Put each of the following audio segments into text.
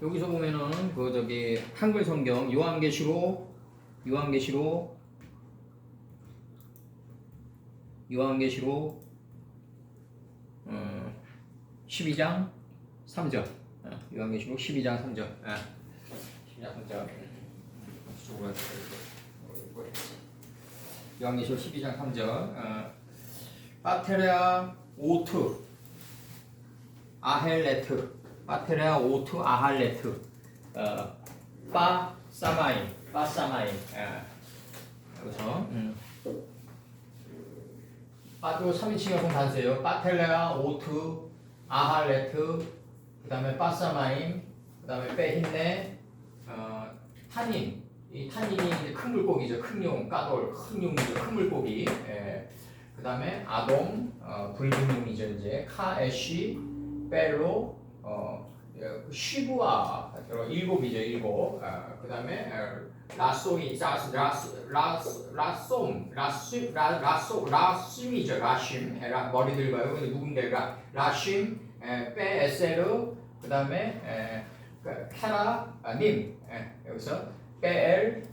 여기서 보면은 그 저기 한글 성경 요한계시록 12장 3절. 요한계시록 12장 3절. 12장 3절. 요한계시록 12장 3절. 파테레아 오트 아헬레트 파테레아 오트 아할레트 빠사마인 여기서 빠도 3인칭 형용 단수예요. 파텔레아 오트 아할레트 그 다음에 빠사마인 그 다음에 빼힌네 탄닌 이 탄닌이 이제 큰 물고기죠. 큰 용 까돌 큰 용이죠. 큰 물고기. 그 다음에 아돔 붉은 용이죠. 이제 카에쉬 벨로 쉬부아 일곱이죠. 일곱. 그 다음에 라솜이 라솜이죠. 라쉼 머리 들고요. 근데 누군데 라쉼 빼 에세르 그 다음에 카라님 여기서 베엘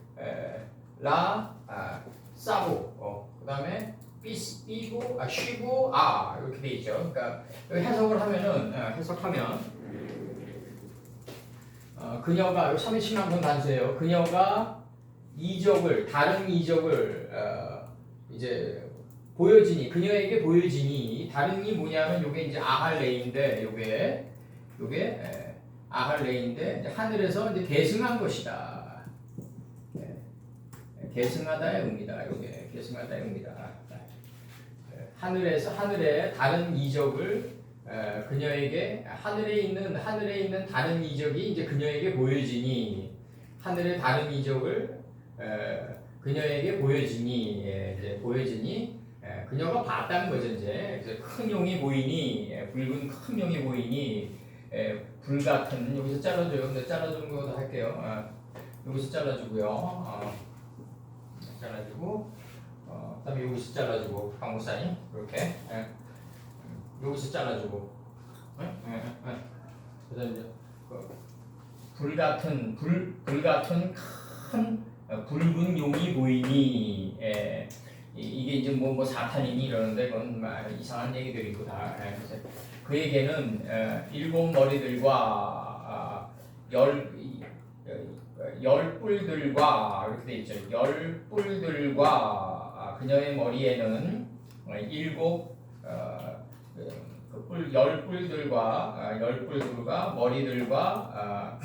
라 사부 그 다음에 삐부 쉬부 이렇게 돼 있죠. 그러니까 여기 해석을 하면은 그녀가 3인칭 남성 단수예요. 그녀가 다른 이적을 이제 그녀에게 보여지니 다른 이 뭐냐면 요게 이제 아할레인데 요게 아할레인데 이제 하늘에서 이제 계승한 것이다. 계승하다의 의미다. 요게 계승하다의 의미다. 하늘에 다른 이적을 그녀에게 하늘에 있는 다른 이적이 이제 그녀에게 보여지니 하늘의 다른 이적을 그녀에게 보여지니 그녀가 봤다는 거죠. 이제 큰 용이 보이니 붉은 큰 용이 보이니 불같은 여기서 잘라줘요. 근데 잘라주는 것도 할게요. 여기서 잘라주고요. 잘라주고 그다음에 여기서 잘라주고 강무사님 이렇게 여기서 잘라주고 그다음에 이제 불같은 큰 붉은 용이 보이니 이게 이제 뭐 사탄이니 이러는데 그건 이상한 얘기들이고 다 그에게는 일곱 머리들과 열 뿔들과 이렇게 돼 있죠. 열 뿔들과 그녀의 머리에는 열 뿔들과 머리들과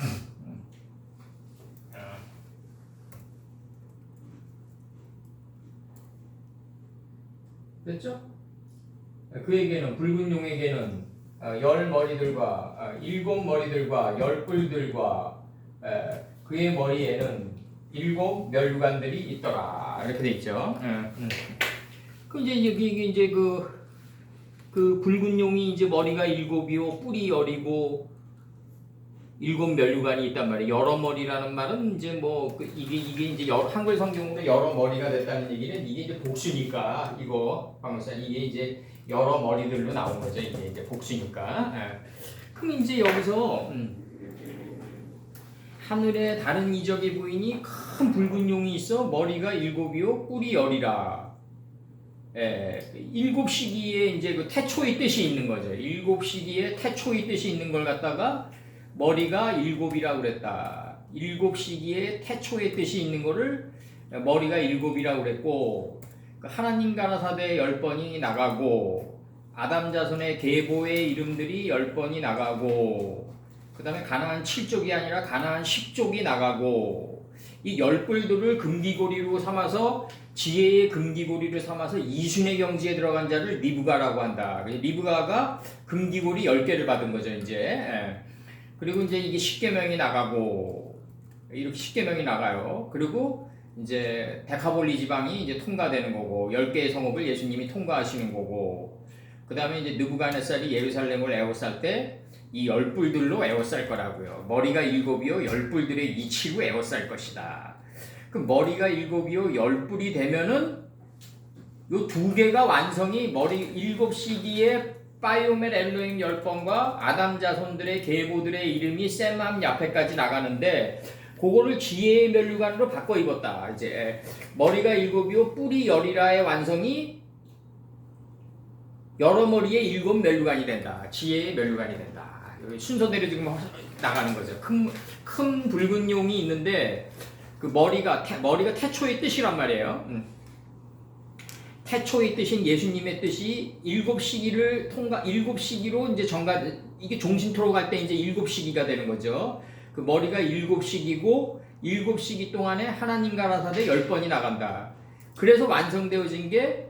됐죠? 그에게는 붉은 용에게는 열 머리들과 일곱 머리들과 열 뿔들과 그의 머리에는 일곱 멸관들이 있더라 이렇게 돼 있죠. 그 이제 이게 이제 그 붉은 용이 이제 머리가 일곱이요 뿔이 열이고 일곱 멸관이 있단 말이에요. 여러 머리라는 말은 이제 이게 이제 한글 성경으로 여러 머리가 됐다는 얘기는 이게 이제 복수니까 이거 방금사 이게 이제 여러 머리들로 나온 거죠. 이게 이제 복수니까. 그럼 이제 여기서 하늘에 다른 이적이 보이니 큰 붉은 용이 있어 머리가 일곱이요 뿔이 열이라. 일곱 시기에 이제 그 태초의 뜻이 있는 거죠. 일곱 시기에 태초의 뜻이 있는 걸 갖다가 머리가 일곱이라고 그랬다. 일곱 시기에 태초의 뜻이 있는 거를 머리가 일곱이라고 그랬고 하나님 가라사대 10번이 나가고 아담 자손의 계보의 이름들이 10번이 나가고 그 다음에 가나안 7족이 아니라 가나안 10족이 나가고 이 열뿔들을 금기고리로 삼아서 지혜의 금기고리를 삼아서 이순의 경지에 들어간 자를 리브가라고 한다. 리브가가 금기고리 10개를 받은 거죠. 이제 그리고 이제 이게 10계명이 나가고 이렇게 10계명이 나가요. 그리고 이제 데카볼리 지방이 이제 통과되는 거고 10개의 성읍을 예수님이 통과하시는 거고 그 다음에 이제 느부갓네살이 예루살렘을 에워쌀 때 이 열뿔들로 에워쌀 거라고요. 머리가 일곱이요 열뿔들의 이치로 에워쌀 것이다. 그 머리가 일곱이요 열뿔이 되면은 요 두 개가 완성이 머리 일곱 시기에 바이오멜 엘로힘 10번과 아담 자손들의 계보들의 이름이 셈함 야페까지 나가는데 그거를 지혜의 면류관으로 바꿔 입었다. 이제 머리가 7이요 뿔이 10이라의 완성이 여러 머리의 7 면류관이 된다. 지혜의 면류관이 된다. 여기 순서대로 지금 나가는 거죠. 큰 붉은 용이 있는데 그 머리가 태초의 뜻이란 말이에요. 태초의 뜻인 예수님의 뜻이 7시기를 일곱 시기로 이제 이게 종신토로 갈 때 이제 7시기가 되는 거죠. 그 머리가 7시기고 7시기 동안에 하나님 가라사대 10번이 나간다. 그래서 완성되어진 게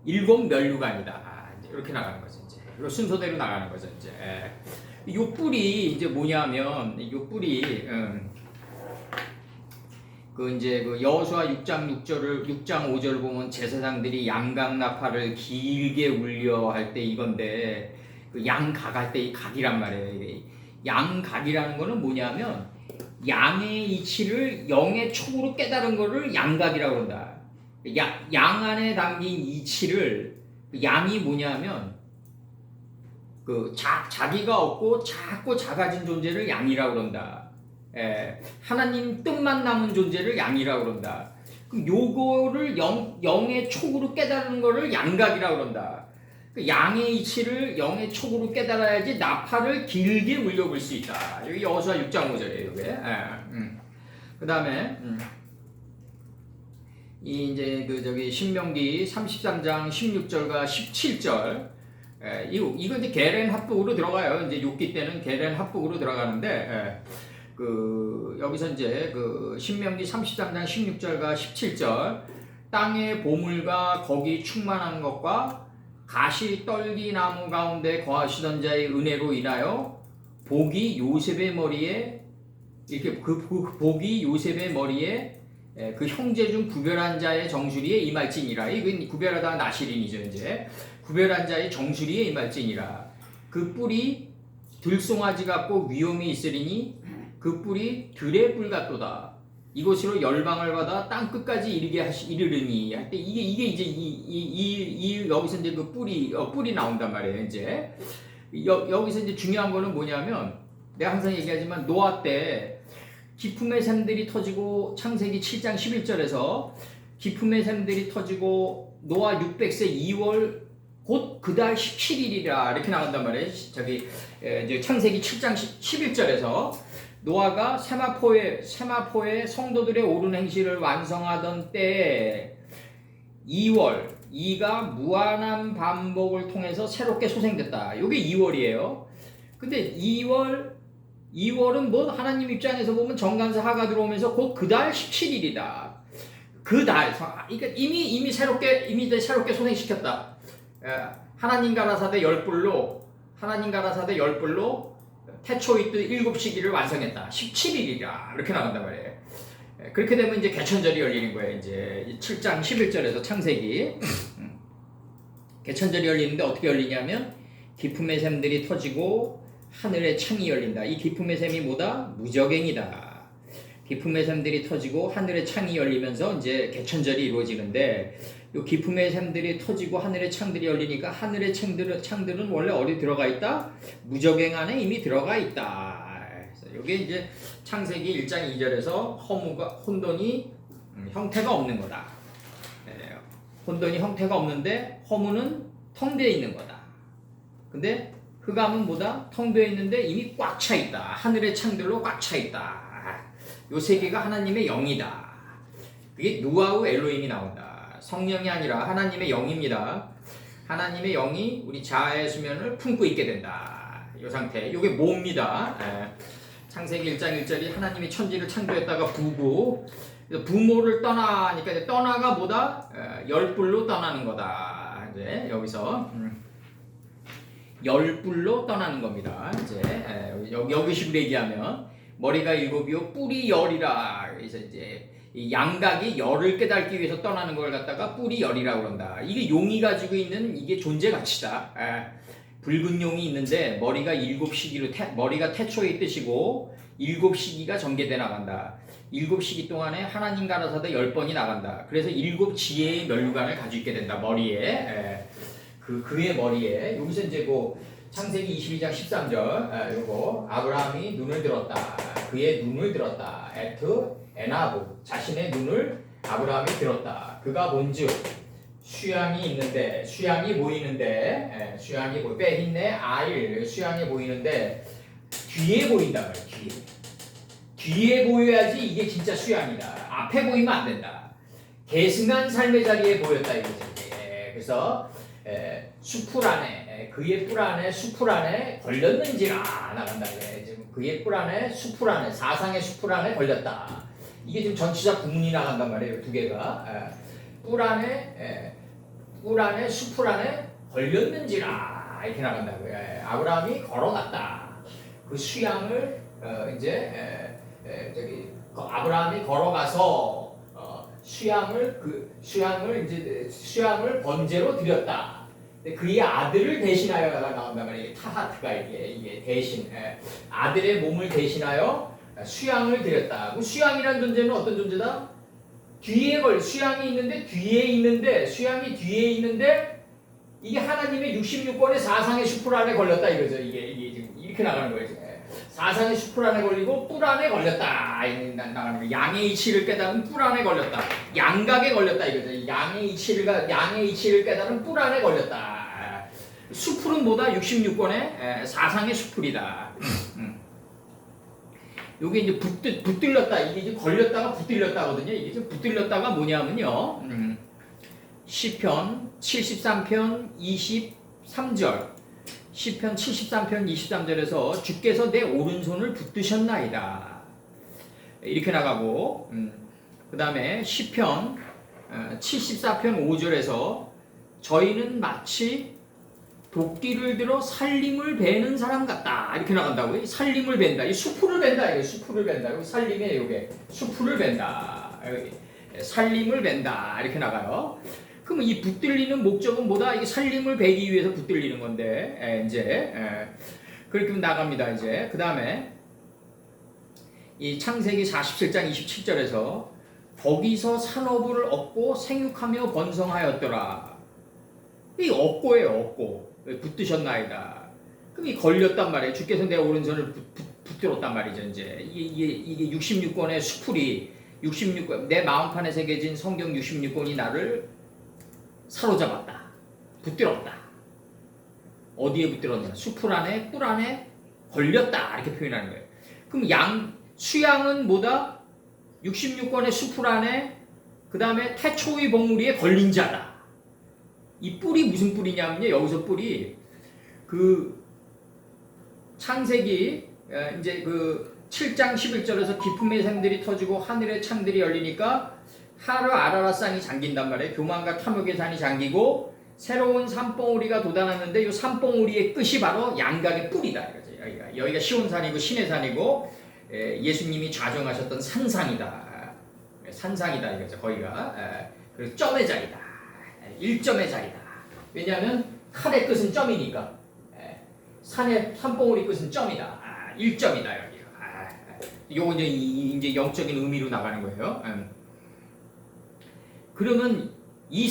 7 면류관이다. 이렇게 나가는 거죠. 이제 이 순서대로 나가는 거죠. 이제 요 뿔이 이제 뭐냐면 요 뿔이 그 이제 그 여호수아 6장 5절을 보면 제사장들이 양각 나팔을 길게 울려 할 때 이건데 그 양각 할 때 이 각이란 말이에요. 양각이라는 거는 뭐냐면 양의 이치를 영의 촉으로 깨달은 거를 양각이라고 한다. 양 안에 담긴 이치를 양이 뭐냐면 그 자기가 없고 작고 작아진 존재를 양이라고 그런다. 하나님 뜻만 남은 존재를 양이라고 그런다. 그럼 요거를 영의 촉으로 깨달은 거를 양각이라고 그런다. 그 양의 이치를 영의 촉으로 깨달아야지 나팔을 길게 울려볼 수 있다. 여기 여호수아 6장 5절이에요. 이게. 그 다음에 이제 그 저기 신명기 33장 16절과 17절. 이거 이제 게렌 합북으로 들어가요. 이제 6기 때는 게렌 합북으로 들어가는데. 그 여기서 이제 그 신명기 33장 16절과 17절 땅의 보물과 거기 충만한 것과 가시 떨기 나무 가운데 거하시던 자의 은혜로 인하여 복이 요셉의 머리에 이렇게 그 복이 요셉의 머리에 그 형제 중 구별한 자의 정수리에 임할지니라. 이건 구별하다 나시린이죠. 이제 구별한 자의 정수리에 임할지니라. 그 뿔이 들송아지 같고 위엄이 있으리니 그 뿔이 들의 뿔 같도다. 이곳으로 열방을 받아 땅 끝까지 이르르니 할 때 이게 이제 여기서 이제 그 뿔이 나온단 말이에요. 이제 여기서 이제 중요한 거는 뭐냐면 내가 항상 얘기하지만 노아 때 기품의 샘들이 터지고 창세기 7장 11절에서 기품의 샘들이 터지고 노아 600세 2월 곧 그달 17일이라 이렇게 나온단 말이에요. 저기 이제 창세기 7장 11절에서 노아가 세마포의 성도들의 옳은 행실을 완성하던 때에 2월 2가 무한한 반복을 통해서 새롭게 소생됐다. 이게 2월이에요. 근데 2월은 뭐 하나님 입장에서 보면 정관사 하가 들어오면서 곧 그달 17일이다. 그달 그러니까 이미 새롭게 소생시켰다. 하나님 가라사대 10불로 태초의 뜻 7시기를 완성했다. 17일이라 이렇게 나간단 말이에요. 그렇게 되면 이제 개천절이 열리는 거예요. 이제 7장 11절에서 창세기 개천절이 열리는데 어떻게 열리냐면 기품의 샘들이 터지고 하늘의 창이 열린다. 이 기품의 샘이 뭐다? 무적행이다. 기품의 샘들이 터지고 하늘의 창이 열리면서 이제 개천절이 이루어지는데 이 기품의 샘들이 터지고 하늘의 창들이 열리니까 하늘의 창들은 원래 어디 들어가 있다? 무적행 안에 이미 들어가 있다. 그래서 이게 이제 창세기 1장 2절에서 혼돈이 형태가 없는 거다. 혼돈이 형태가 없는데 허무는 텅 비어 있는 거다. 근데 흑암은 뭐다? 텅 비어 있는데 이미 꽉 차 있다. 하늘의 창들로 꽉 차 있다. 요 세 개가 하나님의 영이다. 그게 누아우 엘로힘이 나온다. 성령이 아니라 하나님의 영입니다. 하나님의 영이 우리 자아의 수면을 품고 있게 된다. 이 상태. 이게 뭐입니다. 창세기 1장 1절이 하나님이 천지를 창조했다가 부부. 부모를 떠나니까 떠나가 뭐다? 10불로 떠나는 거다. 이제 여기서 10불로 떠나는 겁니다. 이제 여기식으로 얘기하면 머리가 7이요 뿔이 10이라. 그래서 이제 이 양각이 열을 깨닫기 위해서 떠나는 걸 갖다가 뿔이 열이라고 그런다. 이게 용이 가지고 있는 이게 존재 가치다. 붉은 용이 있는데 머리가 7시기로 머리가 태초의 뜻이고 7시기가 전개돼 나간다. 7시기 동안에 하나님 가라사대 10번이 나간다. 그래서 7 지혜의 면류관을 가지고 있게 된다. 머리에. 그의 머리에 여기서 이제 뭐 창세기 22장 13절 요거 아브라함이 눈을 들었다. 그의 눈을 들었다. 에트 에나부 자신의 눈을 아브라함이 들었다. 그가 본즉 수양이 있는데 수양이 보이는데 빼힌네 아일 수양이 보이는데 뒤에 보인단 말이야. 뒤에 보여야지 이게 진짜 수양이다. 앞에 보이면 안 된다. 계승한 삶의 자리에 보였다 이거지. 그래서 수풀 안에 그의 뿔 안에 수풀 안에 걸렸는지라 나간다. 지금 그의 뿔 안에 수풀 안에 사상의 수풀 안에 걸렸다. 이게 지금 전치사 구문이 나간단 말이에요. 두 개가 뿔 안에 수풀 안에 걸렸는지라 이렇게 나간다고요. 아브라함이 걸어갔다. 그 수양을 아브라함이 걸어가서 수양을 번제로 드렸다. 근데 그의 아들을 대신하여가 나온단 말이에요. 타하트가 이게 대신 아들의 몸을 대신하여 수양을 드렸다. 그 수양이라는 존재는 어떤 존재다? 수양이 수양이 뒤에 있는데 이게 하나님의 66권의 사상의 슈플 안에 걸렸다 이거죠. 이게 지금 이렇게 나가는 거예요. 사상의 슈플 안에 걸리고 뿔 안에 걸렸다. 나가는 거예요. 양의 이치를 깨달은 뿔 안에 걸렸다. 양각에 걸렸다 이거죠. 양의 이치를 깨달은 뿔 안에 걸렸다. 슈플은 뭐다? 66권의 사상의 슈플이다. 요게 이제 붙들렸다. 이게 이제 걸렸다가 붙들렸다거든요. 이게 좀 붙들렸다가 뭐냐면요. 시편 73편 23절. 시편 73편 23절에서 주께서 내 오른손을 붙드셨나이다. 이렇게 나가고 그 다음에 시편 74편 5절에서 저희는 마치 도끼를 들어 살림을 베는 사람 같다. 이렇게 나간다고요. 살림을 벤다. 이 수풀을 벤다. 이게 수풀을 벤다. 여기 살림에 요게 수풀을 벤다. 여기 살림을 벤다. 이렇게 나가요. 그럼 이 붙들리는 목적은 뭐다? 이게 살림을 베기 위해서 붙들리는 건데 그렇게 나갑니다. 이제 그 다음에 이 창세기 47장 27절에서 거기서 산업을 얻고 생육하며 번성하였더라. 이 얻고예요. 얻고 붙드셨나이다. 그럼 이 걸렸단 말이에요. 주께서 내 오른손을 붙들었단 말이죠. 이제 이게 66권의 수풀이 66권 내 마음판에 새겨진 성경 66권이 나를 사로잡았다. 붙들었다. 어디에 붙들었냐? 수풀 안에, 뿔 안에 걸렸다. 이렇게 표현하는 거예요. 그럼 수양은 뭐다? 66권의 수풀 안에, 그 다음에 태초의 봉우리에 걸린 자다. 이 뿔이 무슨 뿔이냐면요. 여기서 뿔이 그 창세기 이제 그 7장 11절에서 기품의 샘들이 터지고 하늘의 창들이 열리니까 하루 아라라산이 잠긴단 말이에요. 교만과 탐욕의 산이 잠기고 새로운 산봉우리가 돋아났는데 이 산봉우리의 끝이 바로 양각의 뿔이다. 여기가 시온산이고 시내산이고 예수님이 좌정하셨던 산상이다. 산상이다 이거죠. 거기가 그래서 점의 자리다. 1점의 자리다. 왜냐하면 칼의 끝은 점이니까 산봉우리 끝은 점이다. 1점이다 여기가. 요거 이제 영적인 의미로 나가는 거예요. 그러면 이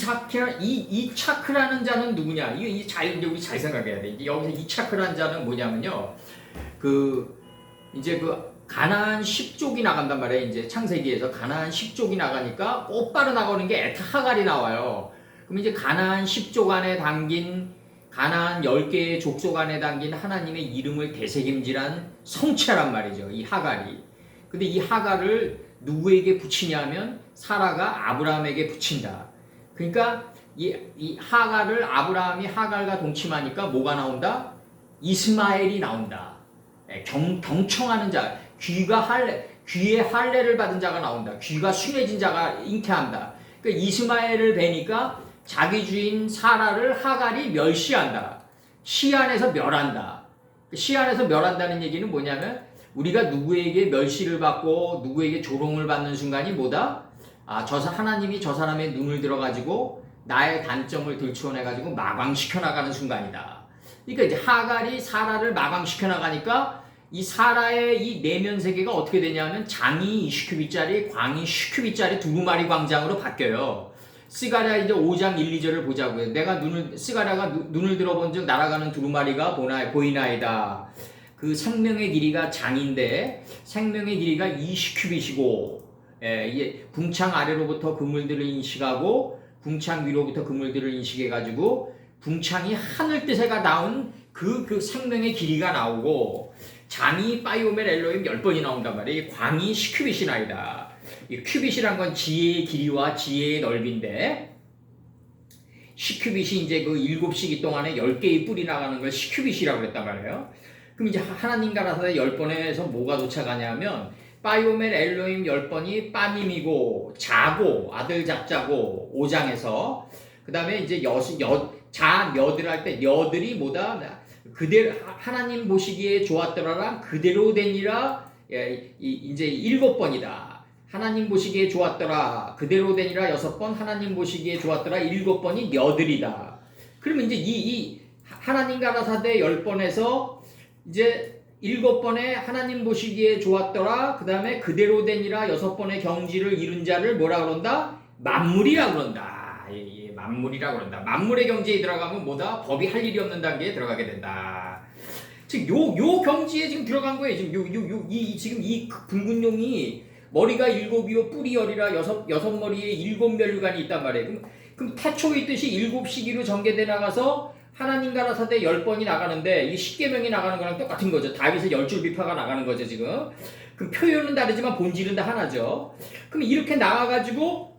차크라는 자는 누구냐? 우리 잘 생각해야 돼. 여기서 이 차크라는 자는 뭐냐면요. 이제 가나안 10족이 나간단 말이에요. 이제 창세기에서 가나안 10족이 나가니까 곧바로 나가는 게 에타하갈이 나와요. 그럼 이제 가나안 10족 안에 담긴 가나안 10개의 족속 안에 담긴 하나님의 이름을 되새김질한 성체란 말이죠. 이 하갈이. 근데 이 하갈을 누구에게 붙이냐면 사라가 아브라함에게 붙인다. 그러니까 이 하갈을 아브라함이 하갈과 동침하니까 뭐가 나온다? 이스마엘이 나온다. 경청하는 자, 귀에 할례를 받은 자가 나온다. 귀가 순해진 자가 잉태한다. 그러니까 이스마엘을 뵈니까 자기 주인 사라를 하갈이 멸시한다. 시안에서 멸한다. 시안에서 멸한다는 얘기는 뭐냐면 우리가 누구에게 멸시를 받고 누구에게 조롱을 받는 순간이 뭐다? 하나님이 저 사람의 눈을 들어가지고 나의 단점을 들추어내가지고 마광시켜 나가는 순간이다. 그러니까 이제 하갈이 사라를 마광시켜 나가니까 이 사라의 이 내면 세계가 어떻게 되냐면 장이 20큐빗짜리, 광이 10큐빗짜리 두루마리 광장으로 바뀌어요. 스가랴 이제 5장 1, 2절을 보자고요. 스가랴가 눈을 들어본즉 날아가는 두루마리가 보이나이다. 그 생명의 길이가 장인데 생명의 길이가 20큐빗이고 이게 궁창 아래로부터 그물들을 인식하고 궁창 위로부터 그물들을 인식해가지고 궁창이 하늘 뜻에가 나온 그 생명의 길이가 나오고 장이 파이오멜 엘로힘 10번이 나온단 말이에요. 광이 10큐빗이나이다. 이 큐빗이란 건 지혜의 길이와 지혜의 넓이인데 10큐빗이 이제 그 7시기 동안에 10개의 뿔이 나가는 걸 10큐빗이라고 그랬단 말이에요. 그럼 이제 하나님 가라사대 10번에서 뭐가 도착하냐면 파이오멜 엘로힘 10번이 빠님이고 자고 아들 잡자고 5장에서 그 다음에 이제 며들 할 때 며들이 뭐다 그대로 하나님 보시기에 좋았더라랑 그대로 되니라 이제 7번이다. 하나님 보시기에 좋았더라 그대로 되니라 6번 하나님 보시기에 좋았더라 7번이 며들이다. 그러면 이제 이 하나님 가라사대 10번에서 이제 7번에 하나님 보시기에 좋았더라 그 다음에 그대로 되니라 6번의 경지를 이룬 자를 뭐라 그런다? 만물이라 그런다. 만물이라 그런다. 만물의 경지에 들어가면 뭐다? 법이 할 일이 없는 단계에 들어가게 된다. 즉 요 경지에 지금 들어간 거예요. 지금 이 붉은 용이 머리가 7이요 뿔이 10이라 6머리에 7면류관이 있단 말이에요. 그럼 태초의 뜻이 7시기로 전개돼 나가서 하나님 가라사대 10번이 나가는데 이 10계명이 나가는 거랑 똑같은 거죠. 다윗의 10줄 비파가 나가는 거죠 지금. 그럼 표현은 다르지만 본질은 다 하나죠. 그럼 이렇게 나와가지고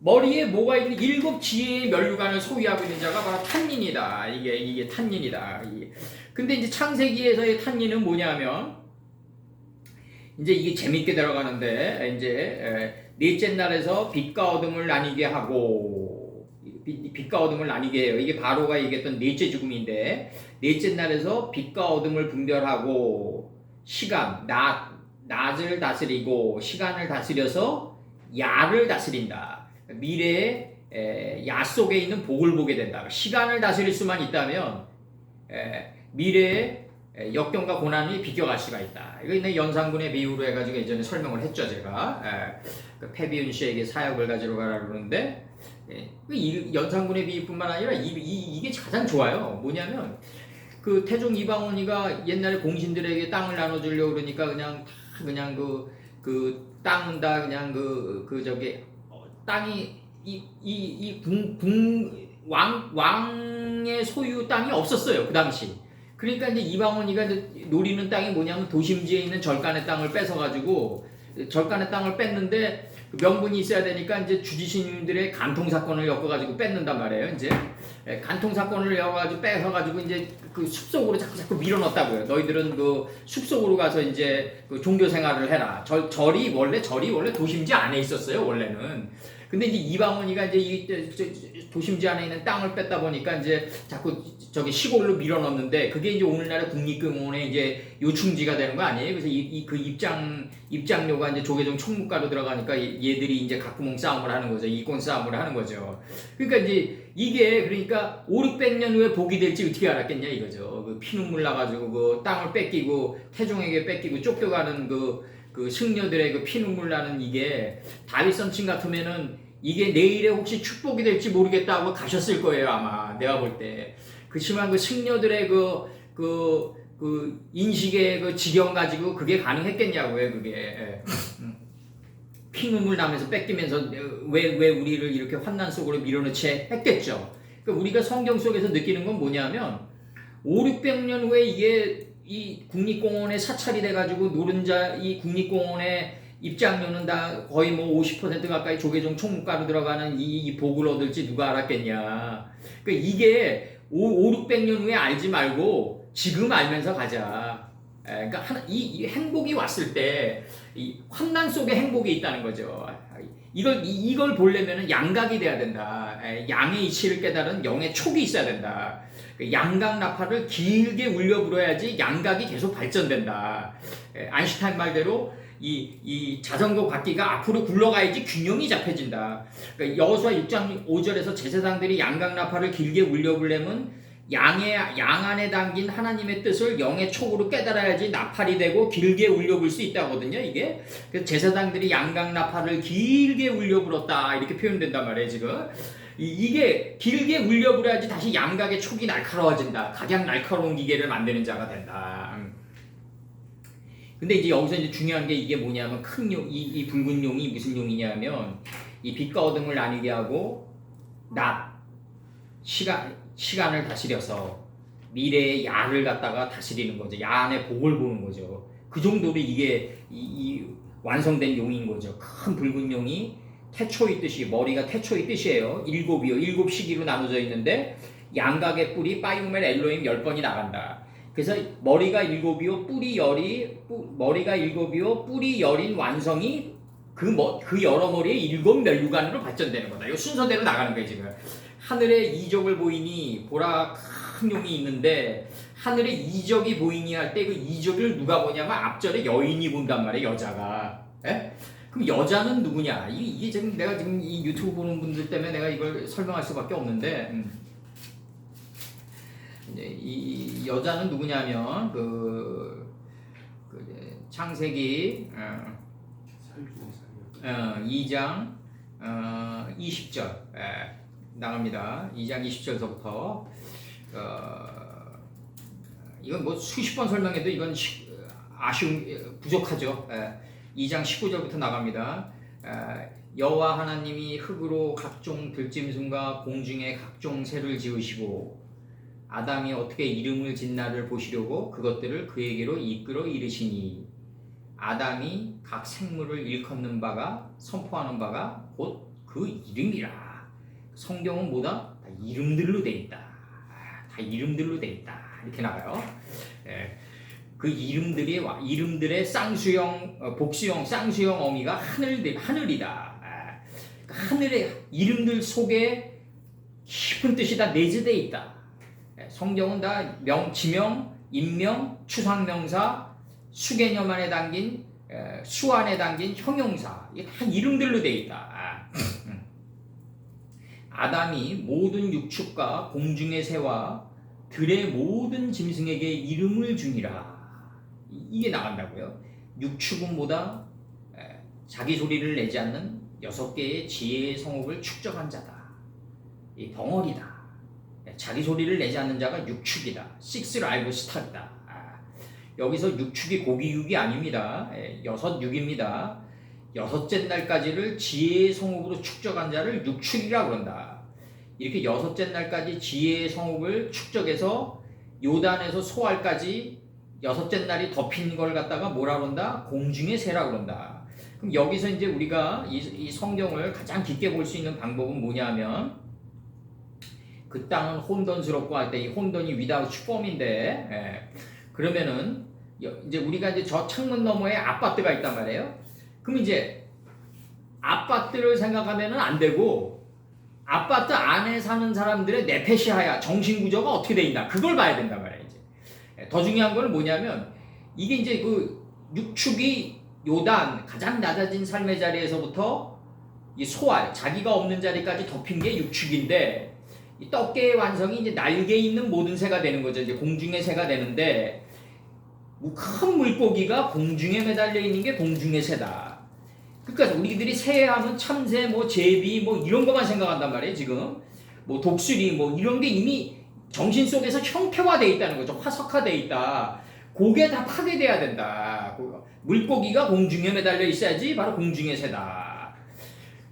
머리에 뭐가 있는 7 지혜의 면류관을 소유하고 있는 자가 바로 탄닌이다. 이게 탄닌이다. 근데 이제 창세기에서의 탄닌은 뭐냐면 이제 이게 재밌게 들어가는데 이제 넷째 날에서 빛과 어둠을 나뉘게 하고 빛과 어둠을 나뉘게 해요. 이게 바로가 얘기했던 넷째 죽음인데 넷째 날에서 빛과 어둠을 분별하고 시간 낮을 다스리고 시간을 다스려서 야를 다스린다. 미래에 야 속에 있는 복을 보게 된다. 시간을 다스릴 수만 있다면 미래에 역경과 고난이 비껴갈 수가 있다. 이거 있는 연산군의 비유로 해가지고 예전에 설명을 했죠 제가. 그 패비윤 씨에게 사역을 가지러 가라 그러는데 연산군의 비유뿐만 아니라 이게 가장 좋아요. 뭐냐면 그 태종 이방원이가 옛날에 공신들에게 땅을 나눠주려고 그러니까 그냥 그 땅은 다 그냥 저기 땅이 왕의 소유 땅이 없었어요 그 당시. 그러니까 이제 이방원이가 노리는 땅이 뭐냐면 도심지에 있는 절간의 땅을 뺏어가지고 절간의 땅을 뺐는데 명분이 있어야 되니까 이제 주지신들의 간통 사건을 엮어가지고 뺏는단 말이에요. 이제 간통 사건을 엮어가지고 뺏어가지고 이제 그 숲속으로 자꾸 밀어넣었다고요. 너희들은 그 숲속으로 가서 이제 그 종교 생활을 해라. 절이 원래 도심지 안에 있었어요 원래는. 근데 이제 이방원이가 이제 이 도심지 안에 있는 땅을 뺐다 보니까 이제 자꾸 저기 시골로 밀어넣는데 그게 이제 오늘날의 국립공원의 이제 요충지가 되는 거 아니에요? 그래서 그 입장료가 이제 조계종 총무과로 들어가니까 얘들이 이제 각구멍 싸움을 하는 거죠. 이권 싸움을 하는 거죠. 그러니까 이제 이게 그러니까 500-600년 후에 복이 될지 어떻게 알았겠냐 이거죠. 그 피눈물 나가지고 그 땅을 뺏기고 태종에게 뺏기고 쫓겨가는 그 승려들의 그 피눈물 나는 이게 다윗 선친 같으면은 이게 내일에 혹시 축복이 될지 모르겠다고 가셨을 거예요 아마 내가 볼 때. 그렇지만 그 승려들의 그 인식의 그 지경 가지고 그게 가능했겠냐고요 그게. 피눈물 나면서 뺏기면서 왜 우리를 이렇게 환난 속으로 밀어넣지 했겠죠. 그러니까 우리가 성경 속에서 느끼는 건 뭐냐면 500-600년 후에 이게 이 국립공원에 사찰이 돼가지고 노른자 이 국립공원의 입장료는 다 거의 뭐 50% 가까이 조계종 총무과로 들어가는 이 복을 얻을지 누가 알았겠냐. 그러니까 이게 500-600년 후에 알지 말고 지금 알면서 가자. 그러니까 이 행복이 왔을 때 이 환난 속에 행복이 있다는 거죠. 이걸 보려면 양각이 돼야 된다. 양의 이치를 깨달은 영의 촉이 있어야 된다. 양각 나팔을 길게 울려 불어야지 양각이 계속 발전된다. 아인슈타인 말대로 이 자전거 바퀴가 앞으로 굴러가야지 균형이 잡혀진다. 그러니까 여호수아 6장 5절에서 제사장들이 양각 나팔을 길게 울려 부르려면 양 안에 담긴 하나님의 뜻을 영의 촉으로 깨달아야지 나팔이 되고 길게 울려 불 수 있다거든요. 이게 그래서 제사장들이 양각 나팔을 길게 울려 불었다 이렇게 표현된단 말이에요. 지금 이게 길게 울려 불어야지 다시 양각의 촉이 날카로워진다. 각양 날카로운 기계를 만드는 자가 된다. 근데 이제 여기서 이제 중요한 게 이게 뭐냐면 큰 용, 이 붉은 용이 무슨 용이냐면 이 빛과 어둠을 나뉘게 하고 시간을 다스려서 미래의 야를 갖다가 다스리는 거죠. 야 안에 복을 보는 거죠. 그 정도로 이게 이 완성된 용인 거죠. 큰 붉은 용이 태초의 뜻이 머리가 태초의 뜻이에요. 일곱 시기로 나눠져 있는데 양각의 뿔이 빠이오멜 엘로힘 10번이 나간다. 그래서 머리가 일곱이요 머리가 일곱이요 뿔이 열인 완성이 그 여러 머리의 일곱 멸류관으로 발전되는 거다. 이거 순서대로 나가는 거예요 지금. 하늘에 이적을 보이니 보라 큰 용이 있는데 하늘에 이적이 보이니 할 때 그 이적을 누가 보냐면 앞절에 여인이 본단 말이에요. 여자가. 에? 그럼 여자는 누구냐? 이게 지금 내가 지금 이 유튜브 보는 분들 때문에 내가 이걸 설명할 수밖에 없는데 이 여자는 누구냐면 창세기 2장 20절 나갑니다. 2장 20절서부터 이건 뭐 수십 번 설명해도 이건 부족하죠. 2장 19절부터 나갑니다. 여호와 하나님이 흙으로 각종 들짐승과 공중의 각종 새를 지으시고 아담이 어떻게 이름을 짓나를 보시려고 그것들을 그에게로 이끌어 이르시니 아담이 각 생물을 일컫는 바가 선포하는 바가 곧 그 이름이라. 성경은 뭐다? 다 이름들로 돼 있다. 다 이름들로 돼 있다. 이렇게 나와요. 그 이름들의 쌍수형, 복수형, 쌍수형 어미가 하늘이다. 하늘의 이름들 속에 깊은 뜻이 다 내재되어 있다. 성경은 다 지명, 인명, 추상명사, 수개념 안에 담긴 수 안에 담긴 형용사 이게 다 이름들로 되어 있다. 아담이 모든 육축과 공중의 새와 들의 모든 짐승에게 이름을 주니라. 이게 나간다고요. 육축은 뭐다? 자기 소리를 내지 않는 6개의 지혜의 성읍을 축적한 자다. 이 덩어리다. 자기 소리를 내지 않는 자가 육축이다. 식스 라이브 스타이다. 여기서 육축이 고기육이 아닙니다. 6입니다. 6째 날까지를 지혜의 성읍으로 축적한 자를 육축이라고 그런다. 이렇게 6째 날까지 지혜의 성읍을 축적해서 요단에서 소알까지 6째 날이 덮인 걸 갖다가 뭐라 그런다? 공중의 새라고 그런다. 그럼 여기서 이제 우리가 이 성경을 가장 깊게 볼 수 있는 방법은 뭐냐면 그 땅은 혼돈스럽고 할 때 이 혼돈이 without form인데 그러면은 이제 우리가 이제 저 창문 너머에 아파트가 있단 말이에요. 그럼 이제 아파트를 생각하면은 안 되고 아파트 안에 사는 사람들의 네페시아야 정신구조가 어떻게 돼 있나 그걸 봐야 된단 말이에요. 이제 더 중요한 거는 뭐냐면 이게 이제 그 육축이 요단 가장 낮아진 삶의 자리에서부터 이 소알 자기가 없는 자리까지 덮인 게 육축인데 이 떡개의 완성이 이제 날개 있는 모든 새가 되는 거죠. 이제 공중의 새가 되는데 큰 물고기가 공중에 매달려 있는 게 공중의 새다. 그러니까 우리들이 새 하면 참새, 뭐 제비, 뭐 이런 것만 생각한단 말이에요. 지금 뭐 독수리, 뭐 이런 게 이미 정신 속에서 형태화돼 있다는 거죠. 화석화돼 있다. 그게 다 파괴돼야 된다. 물고기가 공중에 매달려 있어야지 바로 공중의 새다.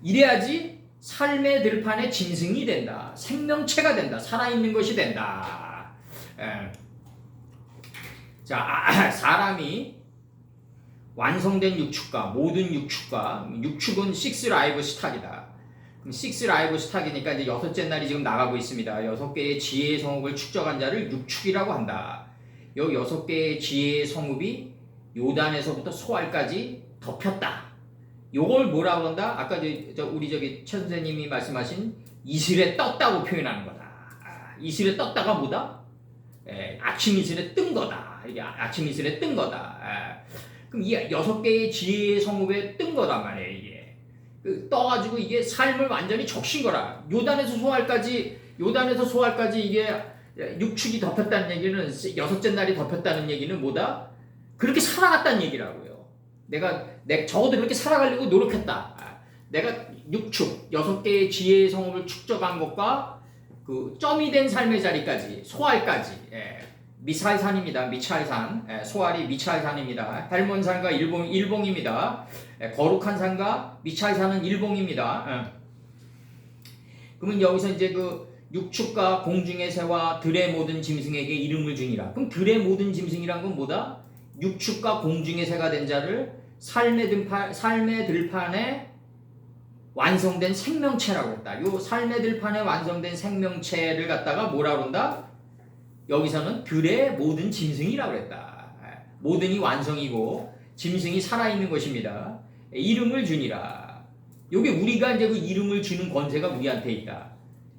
이래야지 삶의 들판에 짐승이 된다. 생명체가 된다. 살아있는 것이 된다. 자, 사람이 완성된 육축과 모든 육축은 6 라이브 스탁이다. 그럼 6 라이브 스탁이니까 이제 6째 날이 지금 나가고 있습니다. 6개의 지혜의 성읍을 축적한 자를 육축이라고 한다. 이 6개의 지혜의 성읍이 요단에서부터 소알까지 덮였다. 요걸 뭐라고 그런다? 아까 우리 천선생님이 말씀하신 이슬에 떴다고 표현하는 거다. 이슬에 떴다가 뭐다? 아침 이슬에 뜬 거다. 이게 아침 이슬에 뜬 거다. 그럼 이 6개의 지혜의 성읍에 뜬 거단 말이에요. 이게 떠가지고 이게 삶을 완전히 적신 거라. 요단에서 소알까지 이게 육축이 덮였다는 얘기는 여섯째 날이 덮였다는 얘기는 뭐다? 그렇게 살아갔다는 얘기라고요. 내가 적어도 그렇게 살아가려고 노력했다. 내가 육축, 6개의 지혜의 성읍을 축적한 것과 그 점이 된 삶의 자리까지, 소알까지, 미차이산입니다. 미차이산, 소알이 미차이산입니다. 헬몬산과 일봉입니다. 거룩한 산과 미차이산은 일봉입니다. 그러면 여기서 이제 그 육축과 공중의 새와 들의 모든 짐승에게 이름을 주니라. 그럼 들의 모든 짐승이란 건 뭐다? 육축과 공중의 새가 된 자를 삶의 들판에 완성된 생명체라고 했다. 요 삶의 들판에 완성된 생명체를 갖다가 뭐라 그런다? 여기서는 들의 모든 짐승이라고 했다. 모든이 완성이고 짐승이 살아있는 것입니다. 이름을 주니라. 요게 우리가 이제 그 이름을 주는 권세가 우리한테 있다.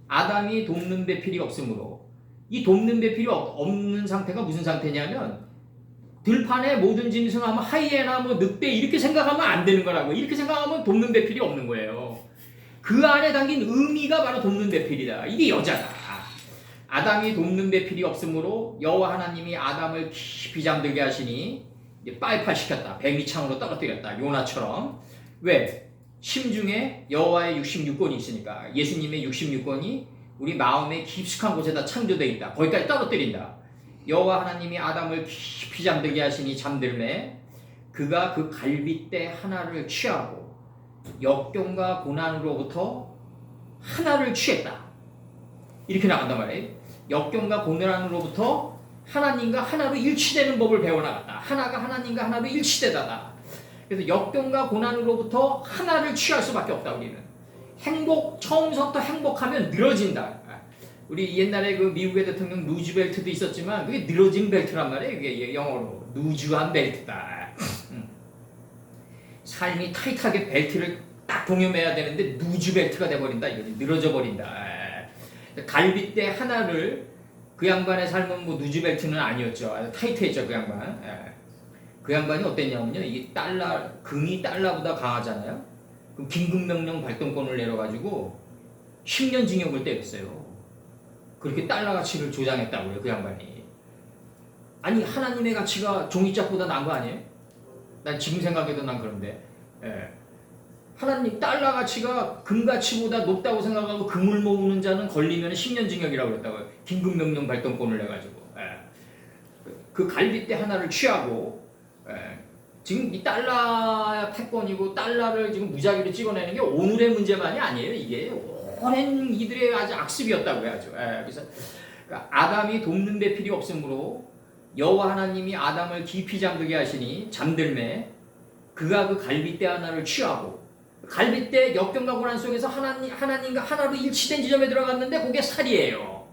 아담이 돕는 배필이 없으므로, 이 돕는 배필이 없는 상태가 무슨 상태냐면 들판에 모든 짐승 하면 하이에나 뭐 늑대 이렇게 생각하면 안 되는 거라고. 이렇게 생각하면 돕는 배필이 없는 거예요. 그 안에 담긴 의미가 바로 돕는 배필이다. 이게 여자다. 아담이 돕는 배필이 없으므로 여호와 하나님이 아담을 깊이 잠들게 하시니 빨팔시켰다. 백미창으로 떨어뜨렸다. 요나처럼. 왜? 심중에 여호와의 66권이 있으니까. 예수님의 66권이 우리 마음의 깊숙한 곳에다 창조되어 있다. 거기까지 떨어뜨린다. 여호와 하나님이 아담을 깊이 잠들게 하시니 잠들매 그가 그 갈빗대 하나를 취하고 역경과 고난으로부터 하나를 취했다. 이렇게 나간단 말이에요. 역경과 고난으로부터 하나님과 하나로 일치되는 법을 배워나갔다. 하나가 하나님과 하나로 일치되다다. 그래서 역경과 고난으로부터 하나를 취할 수밖에 없다. 우리는 처음부터 행복하면 늘어진다. 우리 옛날에 그 미국의 대통령 루즈벨트도 있었지만 그게 늘어진 벨트란 말이에요. 이게 영어로 루즈한 벨트다. 삶이 타이트하게 벨트를 딱 동여매야 되는데 루즈 벨트가 돼버린다. 이거 늘어져 버린다. 갈빗대 하나를, 그 양반의 삶은 뭐 루즈 벨트는 아니었죠. 아주 타이트했죠. 그 양반. 그 양반이 어땠냐면요. 이게 금이 달러보다 강하잖아요. 그럼 긴급명령 발동권을 내려가지고 10년 징역을 때렸어요. 그렇게 달러 가치를 조장했다고요. 그 양반이. 아니 하나님의 가치가 종이짝보다 나은 거 아니에요? 난 지금 생각해도 난 그런데. 하나님 달러 가치가 금 가치보다 높다고 생각하고 금을 모으는 자는 걸리면 10년 징역이라고 그랬다고요. 긴급명령 발동권을 내가지고. 그 갈빗대 하나를 취하고, 지금 이 달러 패권이고 달러를 지금 무작위로 찍어내는 게 오늘의 문제만이 아니에요. 이게 오랜 이들의 아주 악습이었다고요. 아주. 그래서 그러니까 아담이 돕는 배필이 없으므로 여호와 하나님이 아담을 깊이 잠들게 하시니 잠들매 그가 그 갈빗대 하나를 취하고, 갈빗대 역경과 고난 속에서 하나님과 하나로 일치된 지점에 들어갔는데 그게 살이에요.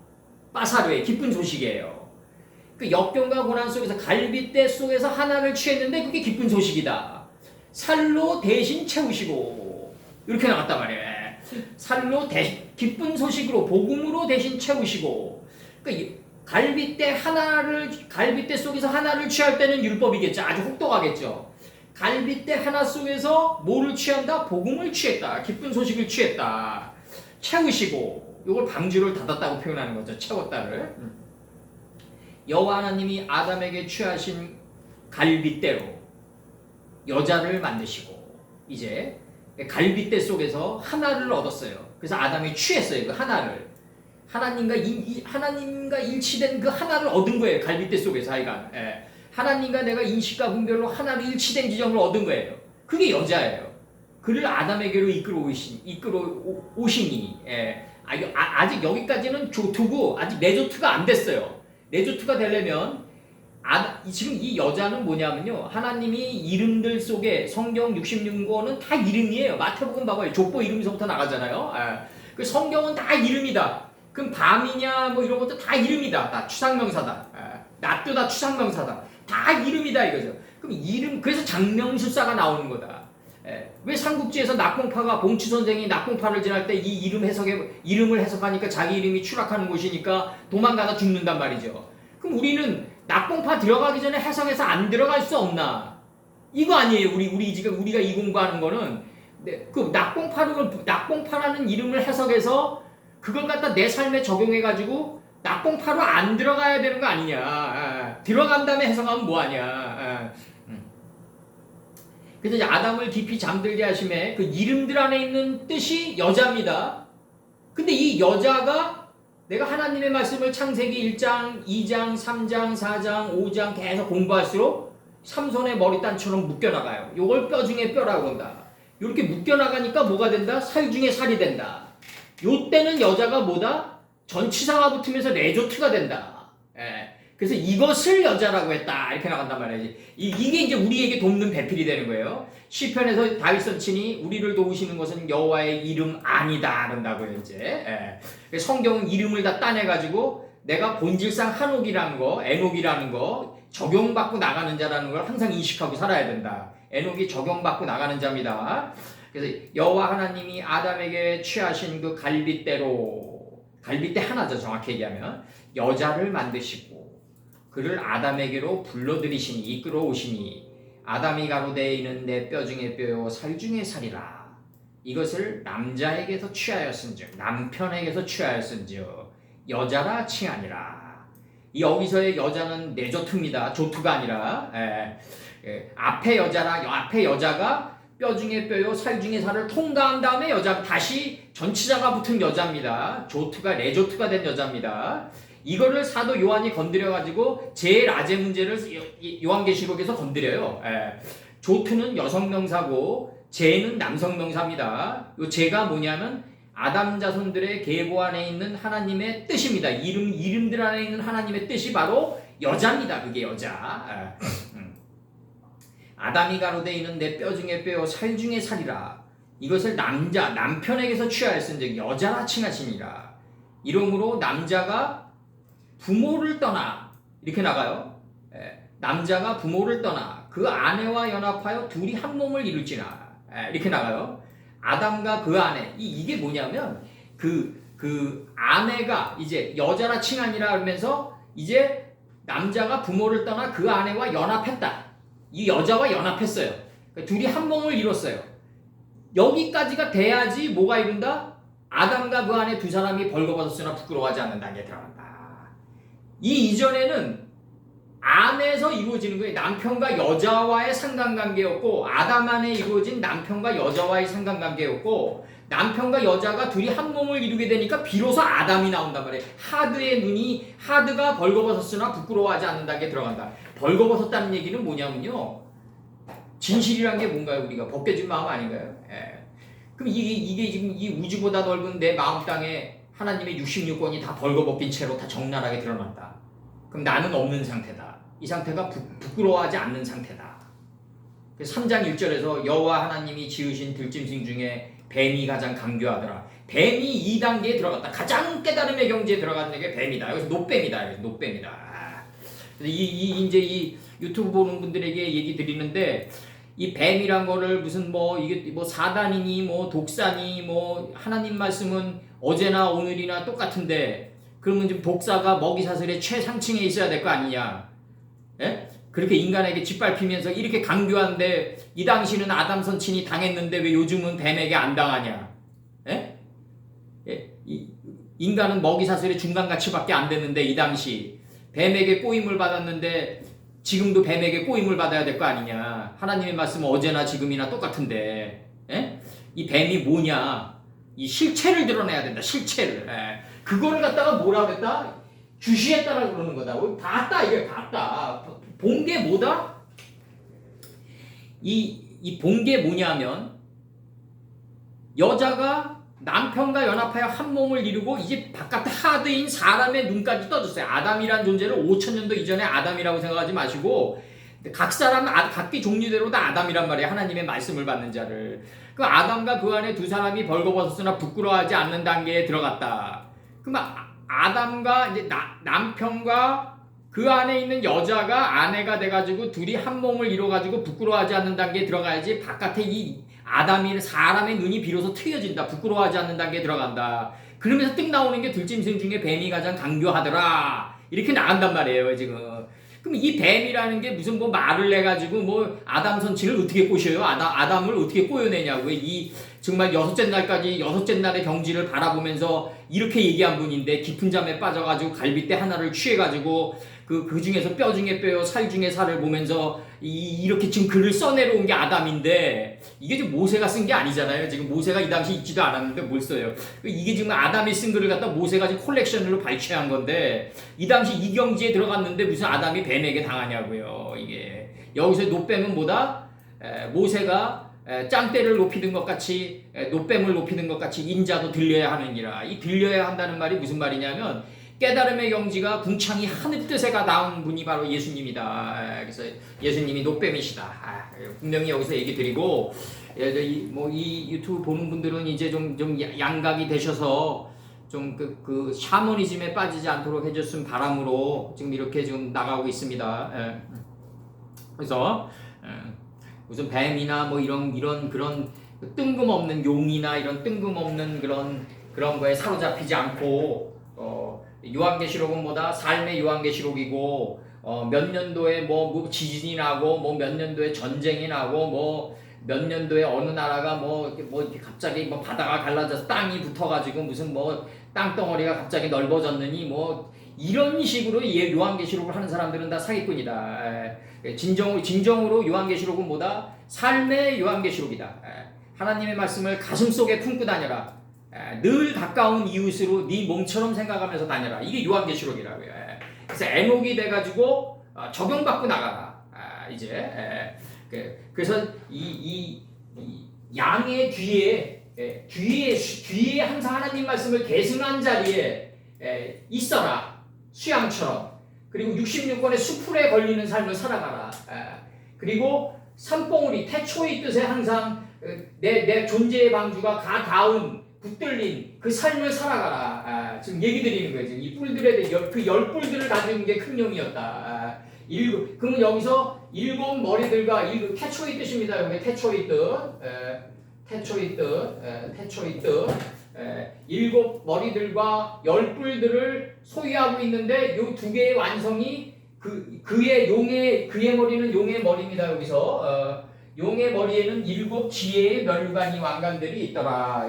빠사르의 기쁜 소식이에요. 그 역경과 고난 속에서 갈빗대 속에서 하나를 취했는데 그게 기쁜 소식이다. 살로 대신 채우시고 이렇게 나왔단 말이에요. 살로 기쁜 소식으로 복음으로 대신 채우시고. 그러니까 갈빗대 속에서 하나를 취할 때는 율법이겠죠. 아주 혹독하겠죠. 갈빗대 하나 속에서 뭐를 취한다? 복음을 취했다. 기쁜 소식을 취했다. 채우시고. 이걸 방주를 닫았다고 표현하는 거죠. 채웠다를. 여호와 하나님이 아담에게 취하신 갈빗대로 여자를 만드시고 이제 갈빗대 속에서 하나를 얻었어요. 그래서 아담이 취했어요. 그 하나를. 하나님과 일치된 그 하나를 얻은 거예요. 갈빗대 속에서 하여간. 하나님과 내가 인식과 분별로 하나로 일치된 지점을 얻은 거예요. 그게 여자예요. 그를 아담에게로 이끌어오시니. 아직 여기까지는 조투고 아직 내조투가 안 됐어요. 내조투가 되려면 지금 이 여자는 뭐냐면요. 하나님이 이름들 속에 성경 66권은 다 이름이에요. 마태복음 봐봐요. 족보 이름서부터 나가잖아요. 그 성경은 다 이름이다. 그럼 밤이냐 뭐 이런 것도 다 이름이다. 다 추상명사다. 낮도 다 추상명사다. 다 이름이다 이거죠. 그럼 그래서 장명술사가 나오는 거다. 왜 삼국지에서 낙공파가 봉추 선생이 낙공파를 지날 때 이 이름을 해석하니까 자기 이름이 추락하는 곳이니까 도망가다 죽는단 말이죠. 그럼 우리는 낙공파 들어가기 전에 해석해서 안 들어갈 수 없나? 이거 아니에요. 우리가 이 공부하는 거는 그 낙공파라는 이름을 해석해서 그걸 갖다 내 삶에 적용해가지고 낙공파로 안 들어가야 되는 거 아니냐. 들어간 다음에 해석하면 뭐하냐. 그래서 이제 아담을 깊이 잠들게 하심에 그 이름들 안에 있는 뜻이 여자입니다. 근데 이 여자가 내가 하나님의 말씀을 창세기 1장, 2장, 3장, 4장, 5장 계속 공부할수록 삼손의 머리단처럼 묶여나가요. 요걸 뼈 중에 뼈라고 한다. 이렇게 묶여나가니까 뭐가 된다? 살 중에 살이 된다. 요때는 여자가 뭐다? 전치사가 붙으면서 레조트가 된다. 그래서 이것을 여자라고 했다. 이렇게 나간단 말이지. 이게 이제 우리에게 돕는 배필이 되는 거예요. 시편에서 다윗 선친이 우리를 도우시는 것은 여호와의 이름 아니다. 그런다고요, 이제. 성경은 이름을 다 따내가지고 내가 본질상 한옥이라는 거, 에녹이라는 거, 적용받고 나가는 자라는 걸 항상 인식하고 살아야 된다. 에녹이 적용받고 나가는 자입니다. 그래서 여호와 하나님이 아담에게 취하신 그 갈빗대 하나죠, 정확히 얘기하면. 여자를 만드시고 그를 아담에게로 불러들이시니 이끌어 오시니 아담이 가로되어 내 뼈 중에 뼈요 살 중에 살이라. 이것을 남자에게서 취하였은즉 남편에게서 취하였은즉 여자라 칭하니라. 이 여기서의 여자는 내조트입니다. 조트가 아니라 앞에 여자가 뼈 중에 뼈요 살 중에 살을 통과한 다음에 여자 다시 전치사가 붙은 여자입니다. 조트가 레조트가 된 여자입니다. 이거를 사도 요한이 건드려가지고 제일 아재 문제를 요한계시록에서 건드려요. 조트는 여성명사고 제는 남성명사입니다. 요 제가 뭐냐면 아담 자손들의 계보 안에 있는 하나님의 뜻입니다. 이름들 안에 있는 하나님의 뜻이 바로 여자입니다. 그게 여자. 아담이 가로되어 내 뼈 중에 뼈요 살 중에 살이라. 이것을 남편에게서 취하였은즉 여자라 칭하시니라. 이러므로 남자가 부모를 떠나 이렇게 나가요. 남자가 부모를 떠나 그 아내와 연합하여 둘이 한 몸을 이룰지나 이렇게 나가요. 아담과 그 아내 이게 뭐냐면 그 아내가 이제 여자라 칭하니라 하면서 이제 남자가 부모를 떠나 그 아내와 연합했다. 이 여자와 연합했어요. 그러니까 둘이 한 몸을 이뤘어요. 여기까지가 돼야지 뭐가 이룬다? 아담과 그 아내 두 사람이 벌거벗었으나 부끄러워하지 않는 단계에 들어간다. 이 이전에는 안에서 이루어지는 거예요. 남편과 여자와의 상관관계였고 아담 안에 이루어진 남편과 여자와의 상관관계였고 남편과 여자가 둘이 한 몸을 이루게 되니까 비로소 아담이 나온단 말이에요. 하드가 벌거벗었으나 부끄러워하지 않는 단계에 들어간다. 벌거벗었다는 얘기는 뭐냐면요. 진실이란 게 뭔가요? 우리가 벗겨진 마음 아닌가요? 그럼 이게 지금 이 우주보다 넓은 내 마음 땅에 하나님의 66권이 다 벌거벗긴 채로 다 적나라하게 드러난다. 그럼 나는 없는 상태다. 이 상태가 부끄러워하지 않는 상태다. 그래서 3장 1절에서 여호와 하나님이 지으신 들짐승 중에 뱀이 가장 강교하더라. 뱀이 2단계에 들어갔다. 가장 깨달음의 경지에 들어가는 게 뱀이다. 여기서 노뱀이다. 이제 이 유튜브 보는 분들에게 얘기 드리는데 이 뱀이란 거를 무슨 이게 사단이니 독사니 하나님 말씀은 어제나 오늘이나 똑같은데 그러면 지금 독사가 먹이사슬의 최상층에 있어야 될 거 아니냐? 그렇게 인간에게 짓밟히면서 이렇게 강교한데 이 당시는 아담 선친이 당했는데 왜 요즘은 뱀에게 안 당하냐? 인간은 먹이사슬의 중간가치밖에 안 됐는데 이 당시 뱀에게 꼬임을 받았는데 지금도 뱀에게 꼬임을 받아야 될 거 아니냐? 하나님의 말씀은 어제나 지금이나 똑같은데 이 뱀이 뭐냐? 이 실체를 드러내야 된다. 실체를. 그거를 갖다가 뭐라고 했다? 주시했다라고 그러는 거다. 봤다 이게 봤다. 본 게 뭐다? 이 본 게 뭐냐면 여자가 남편과 연합하여 한 몸을 이루고 이제 바깥 하드인 사람의 눈까지 떠졌어요. 아담이란 존재를 5,000년도 이전에 아담이라고 생각하지 마시고 각 사람 각기 종류대로 다 아담이란 말이에요. 하나님의 말씀을 받는 자를. 그 아담과 그 안에 두 사람이 벌거벗었으나 부끄러워하지 않는 단계에 들어갔다. 그럼 아담과 이제 남편과 그 안에 있는 여자가 아내가 돼가지고 둘이 한 몸을 이뤄가지고 부끄러워하지 않는 단계에 들어가야지 바깥에 이 아담이 사람의 눈이 비로소 트여진다. 부끄러워하지 않는 단계에 들어간다. 그러면서 뜩 나오는 게 들짐승 중에 뱀이 가장 강교하더라. 이렇게 나간단 말이에요 지금. 그럼 이 뱀이라는 게 무슨 뭐 말을 내가지고 뭐 아담 선치를 어떻게 꼬셔요? 아담을 어떻게 꼬여내냐고요? 이 정말 여섯째 날의 경지를 바라보면서 이렇게 얘기한 분인데 깊은 잠에 빠져가지고 갈빗대 하나를 취해가지고 그 중에서 뼈 중에 뼈요, 살 중에 살을 보면서 이렇게 지금 글을 써내려온 게 아담인데 이게 지금 모세가 쓴 게 아니잖아요. 지금 모세가 이 당시 있지도 않았는데 뭘 써요? 이게 지금 아담이 쓴 글을 갖다 모세가 지금 콜렉션으로 발췌한 건데 이 당시 이 경지에 들어갔는데 무슨 아담이 뱀에게 당하냐고요. 이게 여기서 노뱀은 뭐다? 모세가 짱대를 높이는 것 같이 노뱀을 높이는 것 같이 인자도 들려야 하느니라. 이 들려야 한다는 말이 무슨 말이냐면 깨달음의 경지가 궁창이 하늘 뜻에 가다운 분이 바로 예수님이다. 그래서 예수님이 노뱀이시다. 분명히 여기서 얘기 드리고 이 유튜브 보는 분들은 이제 좀 양각이 되셔서 좀 그 샤머니즘에 빠지지 않도록 해줬으면 바람으로 지금 이렇게 지금 나가고 있습니다. 그래서 무슨 뱀이나 뭐 이런 그런 뜬금없는 용이나 이런 뜬금없는 그런 거에 사로잡히지 않고 요한계시록은 뭐다? 삶의 요한계시록이고 몇 년도에 뭐 지진이 나고 뭐 몇 년도에 전쟁이 나고 뭐 몇 년도에 어느 나라가 뭐 갑자기 뭐 바다가 갈라져서 땅이 붙어가지고 무슨 뭐 땅덩어리가 갑자기 넓어졌느니 뭐 이런 식으로 요한계시록을 하는 사람들은 다 사기꾼이다. 진정으로 요한계시록은 뭐다? 삶의 요한계시록이다. 하나님의 말씀을 가슴속에 품고 다녀라. 늘 가까운 이웃으로 네 몸처럼 생각하면서 다녀라. 이게 요한계시록이라고요. 그래서 애목이 돼가지고 적용받고 나가라. 이제 그래서 이 양의 뒤에 항상 하나님 말씀을 계승한 자리에 있어라. 수양처럼. 그리고 66권의 수풀에 걸리는 삶을 살아가라. 그리고 산봉우리 태초의 뜻에 항상 내 존재의 방주가 가다운 붙들린 그 삶을 살아가라. 지금 얘기 드리는 거예요. 지금 이 뿔들에 대해 그 10뿔들을 가지는 게 큰 용이었다. 그러면 여기서 7 머리들과 태초의 뜻입니다. 여기 태초의 뜻. 태초의 뜻. 7 머리들과 10뿔들을 소유하고 있는데 이 두 개의 완성이 그의 머리는 용의 머리입니다. 여기서 용의 머리에는 7 지혜의 면류관이 왕관들이 있더라.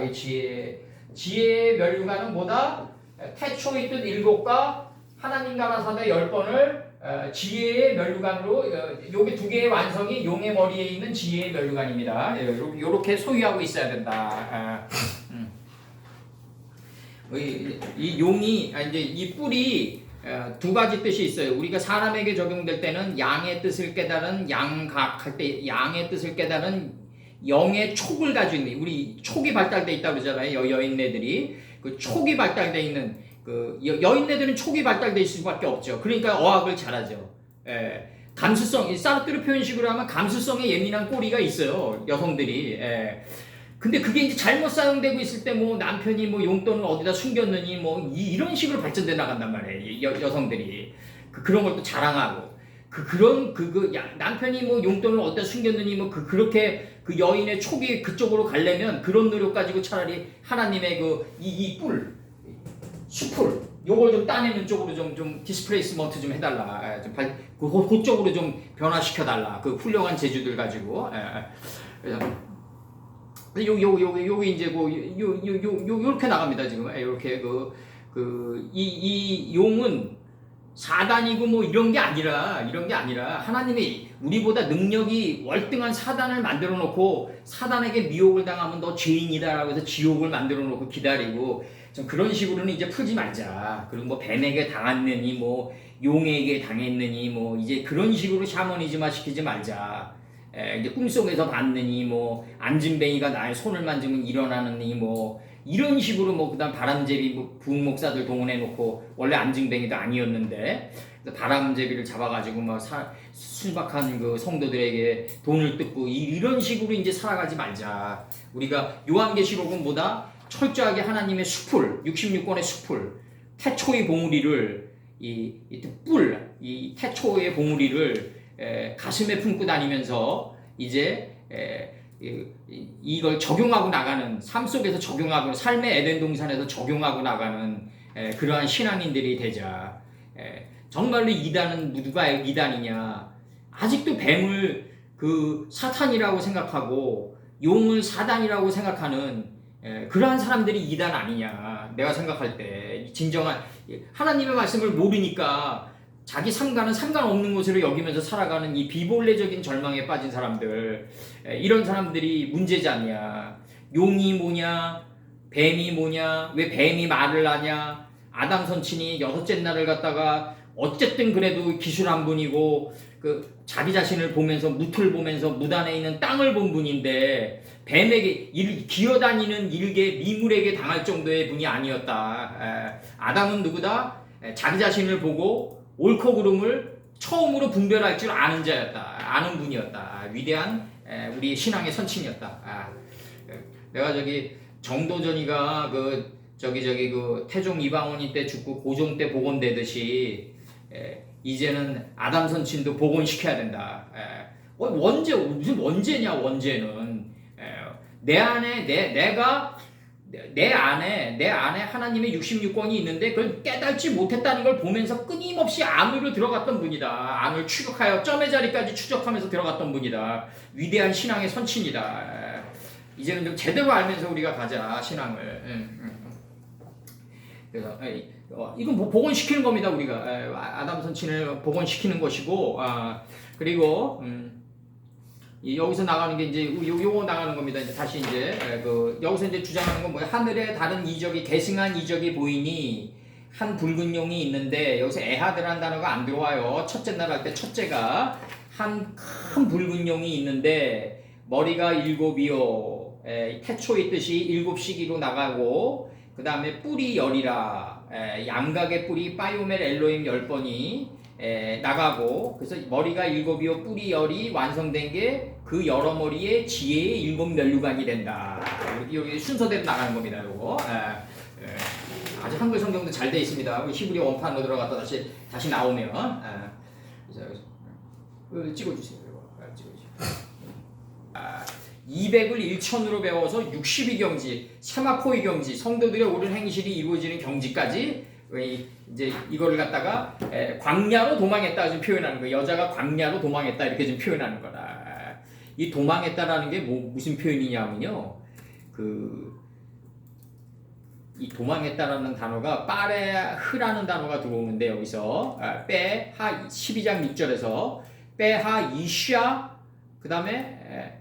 지혜의 면류관은 뭐다? 태초의 뜻 7과 하나님과 나사대 10번을 지혜의 면류관으로 여기 두 개의 완성이 용의 머리에 있는 지혜의 면류관입니다. 요렇게 소유하고 있어야 된다. 이 용이 이제 이 뿔이 두 가지 뜻이 있어요. 우리가 사람에게 적용될 때는 양의 뜻을 깨달은 양각 할 때 양의 뜻을 깨달은 영의 촉을 가지고 있는 우리 촉이 발달돼 있다고 그러잖아요. 여인네들이 그 촉이 발달돼 있는 그 여인네들은 촉이 발달돼 있을 수밖에 없죠. 그러니까 어학을 잘하죠. 감수성 사르트르 표현식으로 하면 감수성에 예민한 꼬리가 있어요. 여성들이. 근데 그게 이제 잘못 사용되고 있을 때 뭐 남편이 뭐 용돈을 어디다 숨겼느니 뭐 이런 식으로 발전돼 나간단 말이에요. 여성들이 그런 걸 또 자랑하고 남편이 뭐 용돈을 어디다 숨겼느니 뭐 그렇게 그 여인의 촉이 그쪽으로 가려면 그런 노력 가지고 차라리 하나님의 이 뿔 수풀 요걸 좀 따내는 쪽으로 좀 디스플레이스먼트 좀 해달라. 그쪽으로 좀 변화시켜달라. 그 훌륭한 재주들 가지고. 요게 이제 요렇게 나갑니다 지금. 요렇게 이 용은 사단이고 뭐 이런 게 아니라 하나님이 우리보다 능력이 월등한 사단을 만들어 놓고 사단에게 미혹을 당하면 너 죄인이다라고 해서 지옥을 만들어 놓고 기다리고 좀 그런 식으로는 이제 풀지 말자. 그리고 뭐 뱀에게 당했느니 뭐 용에게 당했느니 뭐 이제 그런 식으로 샤머니즘화 시키지 말자. 이제 꿈속에서 봤느니 뭐 안진뱅이가 나의 손을 만지면 일어나느니 뭐 이런 식으로 뭐 그다음 바람제비 부흥목사들 동원해 놓고 원래 안진뱅이도 아니었는데 바람제비를 잡아가지고 막 순박한 그 성도들에게 돈을 뜯고 이런 식으로 이제 살아가지 말자. 우리가 요한계시록은 보다 철저하게 하나님의 수풀 66권의 수풀 태초의 봉우리를 이 태초의 봉우리를 가슴에 품고 다니면서 이제 이걸 적용하고 나가는 삶 속에서 적용하고 삶의 에덴 동산에서 적용하고 나가는 그러한 신앙인들이 되자. 정말로 이단은 누가 이단이냐? 아직도 뱀을 그 사탄이라고 생각하고 용을 사단이라고 생각하는 그러한 사람들이 이단 아니냐? 내가 생각할 때 진정한 하나님의 말씀을 모르니까 자기 삶과는 상관없는 것으로 여기면서 살아가는 이 비본래적인 절망에 빠진 사람들, 이런 사람들이 문제지 않냐? 용이 뭐냐? 뱀이 뭐냐? 왜 뱀이 말을 하냐? 아담 선친이 여섯째 날을 갖다가 어쨌든 그래도 기술한 분이고 그 자기 자신을 보면서 무틀 보면서 무 안에 있는 땅을 본 분인데 뱀에게 기어다니는 일개 미물에게 당할 정도의 분이 아니었다. 아담은 누구다? 자기 자신을 보고 옳고 그름을 처음으로 분별할 줄 아는 자였다. 아는 분이었다. 위대한 우리 신앙의 선친이었다. 내가 저기 정도전이가 그 태종 이방원이 때 죽고 고종 때 복원되듯이 이제는 아담 선친도 복원시켜야 된다. 무슨 원죄냐 원죄는 내 안에 하나님의 66권이 있는데 그걸 깨닫지 못했다는 걸 보면서 끊임없이 안으로 들어갔던 분이다. 안을 추격하여 점의 자리까지 추적하면서 들어갔던 분이다. 위대한 신앙의 선친이다. 이제는 좀 제대로 알면서 우리가 가자 신앙을. 그래서 이건 뭐 복원시키는 겁니다. 우리가 아담 선친을 복원시키는 것이고, 그리고 여기서 나가는 게 이제 요거 나가는 겁니다. 이제 다시 이제 여기서 이제 주장하는 건 뭐야? 하늘에 다른 이적이 계승한 이적이 보이니 한 붉은 용이 있는데 여기서 에하드라는 단어가 안 들어와요. 첫째 날 할 때 첫째가 한 큰 붉은 용이 있는데 머리가 7이요. 태초의 뜻이 7시기로 나가고 그 다음에 뿔이 10이라 양각의 뿔이 빠요멜 엘로임 10번이 나가고 그래서 머리가 7이요 뿔이 10이 완성된 게 그 여러 머리의 지혜의 7 면류관이 된다. 여기 순서대로 나가는 겁니다. 요거 아주 한글 성경도 잘 돼 있습니다. 히브리 원판으로 들어갔다 다시 나오면 찍어주세요. 200을 1천으로 배워서 62경지, 세마포의 경지, 성도들의 옳은 행실이 이루어지는 경지까지 이제 이거를 갖다가 광야로 도망했다 좀 표현하는 거예요. 여자가 광야로 도망했다 이렇게 좀 표현하는 거다. 이 도망했다라는 게 무슨 표현이냐면요. 이 도망했다라는 단어가 빠레흐라는 단어가 들어오는데 여기서 빼하 12장 6절에서 빼하 이샤 그 다음에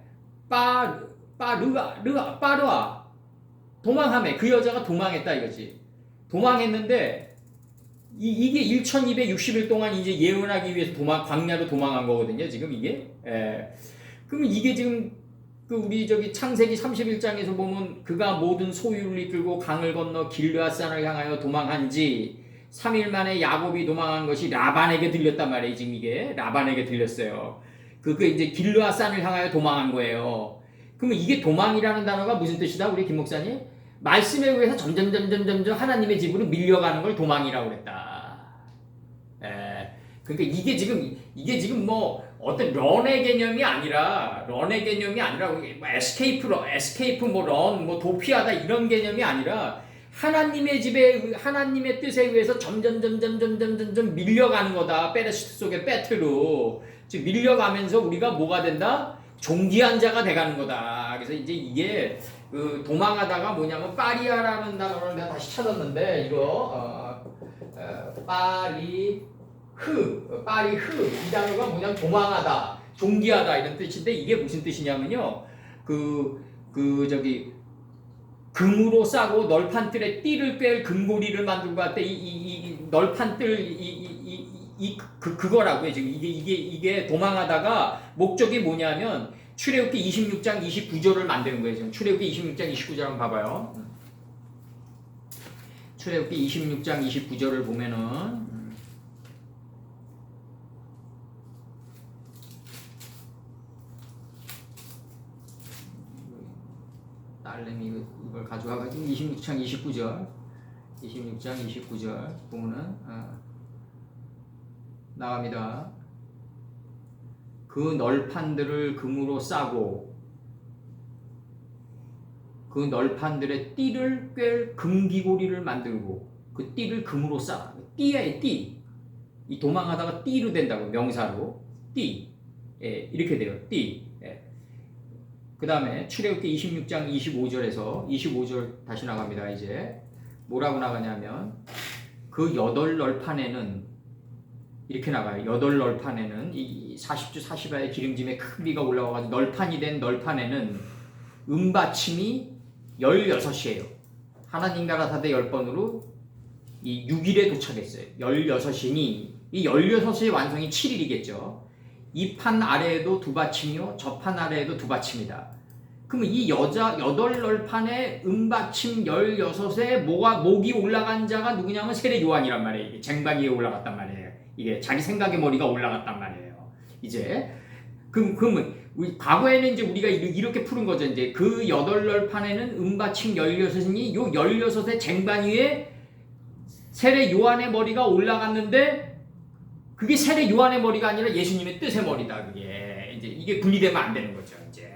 빠르아 도망하매 그 여자가 도망했다 이거지. 도망했는데 이게 1260일 동안 이제 예언하기 위해서 광야로 도망한 거거든요. 지금 이게 그럼 이게 지금 우리 창세기 31장에서 보면 그가 모든 소유를 이끌고 강을 건너 길르앗산을 향하여 도망한지 3일 만에 야곱이 도망한 것이 라반에게 들렸단 말이에요. 지금 이게 라반에게 들렸어요. 그게 이제 길르앗산을 향하여 도망한 거예요. 그러면 이게 도망이라는 단어가 무슨 뜻이다? 우리 김 목사님? 말씀에 의해서 점점 하나님의 집으로 밀려가는 걸 도망이라고 그랬다. 그러니까 이게 지금 뭐 어떤 런의 개념이 아니라 에스케이프 뭐 런 뭐 도피하다 이런 개념이 아니라 하나님의 뜻에 의해서 점점 밀려가는 거다. 페레시트 속의 배트로 지금 밀려가면서 우리가 뭐가 된다? 종기한 자가 돼가는 거다. 그래서 이제 이게 도망하다가 뭐냐면 파리아라는 단어를 내가 다시 찾았는데 이거 파리흐 이 단어가 뭐냐면 도망하다, 종기하다 이런 뜻인데 이게 무슨 뜻이냐면요. 금으로 싸고 널판 뜰에 띠를 꿰 금고리를 만들고 할 때 이 널판 뜰 그거라고요. 지금 이게 도망하다가 목적이 뭐냐면 출애굽기 26장 29절을 만드는 거예요. 지금 출애굽기 26장 29절 한번 봐봐요. 출애굽기 26장 29절을 보면은 딸내미 이걸 가져와가지고 26장 29절 보면은 나갑니다. 그 널판들을 금으로 싸고 그 널판들의 띠를 꿰 금기고리를 만들고 그 띠를 금으로 싸. 띠에 띠. 이 도망하다가 띠로 된다고, 명사로. 띠. 예, 이렇게 돼요. 띠. 예. 그 다음에 출애굽기 26장 25절 다시 나갑니다. 이제 뭐라고 나가냐면 그 8널판에는 이렇게 나가요. 8널판에는 이 40주 40야의 기름짐에 큰 비가 올라와가지고 널판이 된 널판에는 은받침이 16이에요. 하나님 가라사대 10번으로 이 6일에 도착했어요. 16이니 이 16의 완성이 7일이겠죠. 이 판 아래에도 두 받침이요, 저 판 아래에도 두 받침이다. 그러면 이 8널판에 은받침 16에 목이 올라간 자가 누구냐면 세례 요한이란 말이에요. 이게 쟁반 위에 올라갔단 말이에요. 이게 자기 생각의 머리가 올라갔단 말이에요. 이제 그러면 과거에는 이제 우리가 이렇게 푸는 거죠. 이제 그 8널판에는 은받침 16이니 요 16의 쟁반 위에 세례 요한의 머리가 올라갔는데 그게 세례 요한의 머리가 아니라 예수님의 뜻의 머리다. 그게 이제 이게 분리되면 안 되는 거죠. 이제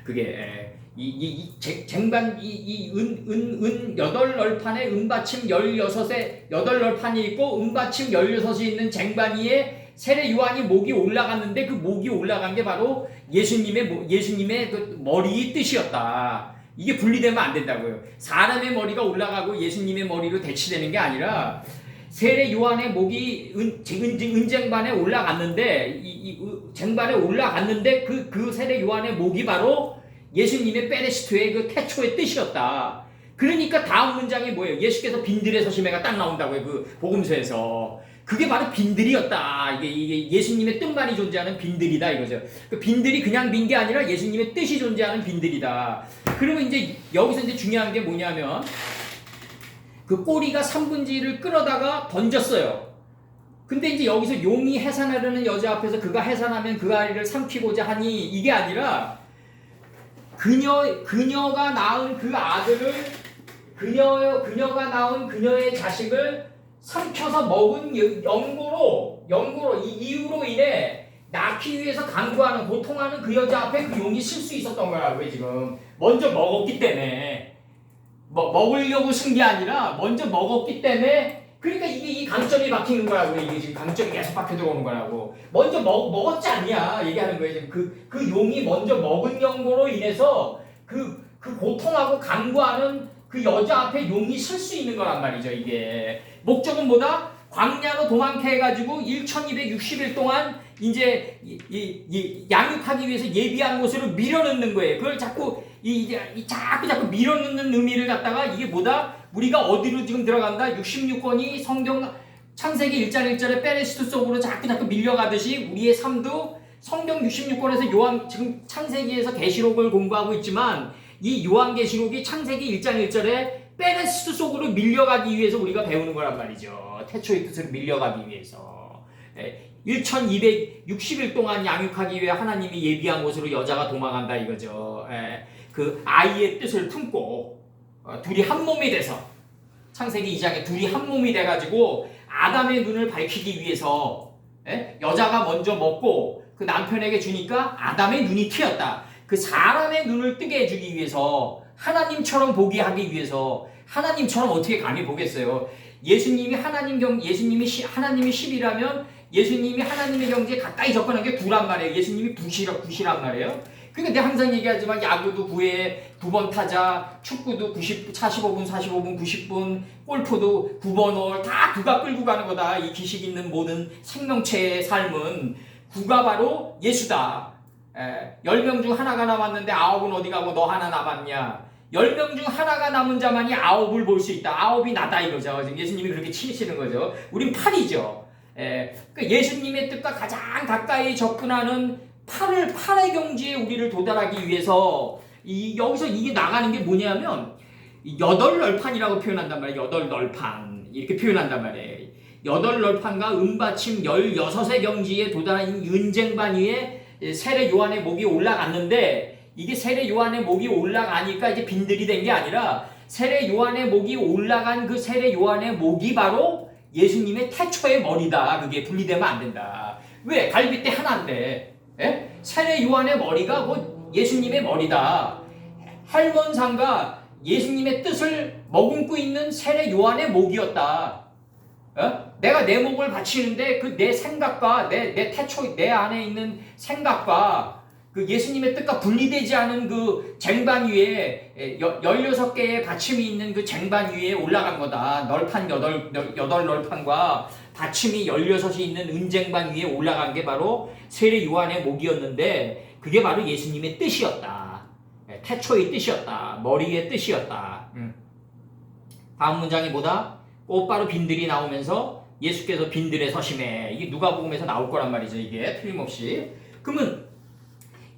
그게 이 쟁반 은 8널판에 은받침 16에 8널판이 있고 은받침 16이 있는 쟁반 위에 세례 요한이 목이 올라갔는데 그 목이 올라간 게 바로 예수님의 그 머리의 뜻이었다. 이게 분리되면 안 된다고요. 사람의 머리가 올라가고 예수님의 머리로 대치되는 게 아니라 세례 요한의 목이 은쟁반에 올라갔는데 이 쟁반에 올라갔는데 그 세례 요한의 목이 바로 예수님의 베레시트의 그 태초의 뜻이었다. 그러니까 다음 문장이 뭐예요? 예수께서 빈들에 서심해가 딱 나온다고요. 그 복음서에서. 그게 바로 빈들이었다. 이게 예수님의 뜻만이 존재하는 빈들이다 이거죠. 그 빈들이 그냥 빈 게 아니라 예수님의 뜻이 존재하는 빈들이다. 그러면 이제 여기서 이제 중요한 게 뭐냐면 그 꼬리가 3분지를 끌어다가 던졌어요. 근데 이제 여기서 용이 해산하려는 여자 앞에서 그가 해산하면 그 아이를 삼키고자 하니 이게 아니라 그녀가 낳은 그 아들을 그녀가 낳은 그녀의 자식을 삼켜서 먹은 연고로 이 이유로 인해 낳기 위해서 강구하는 고통하는 그 여자 앞에 그 용이 쓸 수 있었던 거라고요. 지금 먼저 먹었기 때문에 먹으려고 쓴 게 아니라 먼저 먹었기 때문에 그러니까 이 강점이 박히는 거라고. 이게 지금 강점이 계속 박혀 들어오는 거라고. 먼저 먹었지 않냐 얘기하는 거예요. 지금 그 용이 먼저 먹은 연고로 인해서 그 고통하고 강구하는 그 여자 앞에 용이 설 수 있는 거란 말이죠. 이게 목적은 뭐다? 광야로 도망케 해가지고 1260일 동안 이제 양육하기 위해서 예비한 곳으로 밀어넣는 거예요. 그걸 자꾸 자꾸 밀어넣는 의미를 갖다가 이게 뭐다? 우리가 어디로 지금 들어간다? 66권이 성경 창세기 1장 1절에 베레시트 속으로 자꾸 밀려가듯이 우리의 삶도 성경 66권에서 요한 지금 창세기에서 계시록을 공부하고 있지만 이 요한계시록이 창세기 1장 1절에 베레시트 속으로 밀려가기 위해서 우리가 배우는 거란 말이죠. 태초의 뜻으로 밀려가기 위해서. 1260일 동안 양육하기 위해 하나님이 예비한 곳으로 여자가 도망간다 이거죠. 그 아이의 뜻을 품고 둘이 한 몸이 돼서 창세기 2장에 둘이 한 몸이 돼가지고 아담의 눈을 밝히기 위해서 여자가 먼저 먹고 그 남편에게 주니까 아담의 눈이 트였다. 그 사람의 눈을 뜨게 해주기 위해서 하나님처럼 보게 하기 위해서 하나님처럼 어떻게 감히 보겠어요? 예수님이 하나님이 10이라면 예수님이 하나님의 경지에 가까이 접근한 게 9란 말이에요. 예수님이 9시란 말이에요. 그러니까 내가 항상 얘기하지만 야구도 9번 타자, 축구도 45분, 90분, 골프도 9번 홀 다 9가 끌고 가는 거다. 이 기식 있는 모든 생명체의 삶은 9가 바로 예수다. 10명 중 하나가 남았는데 9은 어디 가고 너 하나 남았냐? 10명 중 하나가 남은 자만이 9을 볼 수 있다. 9이 나다 이거죠. 지금 예수님이 그렇게 치시는 거죠. 우린 8이죠. 그러니까 예수님의 뜻과 가장 가까이 접근하는 8의 경지에 우리를 도달하기 위해서 여기서 이게 나가는 게 뭐냐면 8널판이라고 표현한단 말이에요. 8널판 이렇게 표현한단 말이에요. 8널판과 은받침 16의 경지에 도달한 은쟁반 위에 세례 요한의 목이 올라갔는데 이게 세례 요한의 목이 올라가니까 이제 빈들이 된 게 아니라 세례 요한의 목이 올라간 그 세례 요한의 목이 바로 예수님의 태초의 머리다. 그게 분리되면 안 된다. 왜? 갈빗대 하나인데 세례 요한의 머리가 곧 예수님의 머리다. 할몬산과 예수님의 뜻을 머금고 있는 세례 요한의 목이었다. 내가 내 목을 바치는데 그 내 생각과 내 태초, 내 안에 있는 생각과 그 예수님의 뜻과 분리되지 않은 그 쟁반 위에 16개의 받침이 있는 그 쟁반 위에 올라간 거다. 널판 8널판과 받침이 16이 있는 은쟁반 위에 올라간 게 바로 세례 요한의 목이었는데 그게 바로 예수님의 뜻이었다. 태초의 뜻이었다. 머리의 뜻이었다. 다음 문장이 뭐다? 곧바로 빈들이 나오면서 예수께서 빈들에 서심해. 이게 누가복음에서 나올 거란 말이죠. 이게 틀림없이. 그러면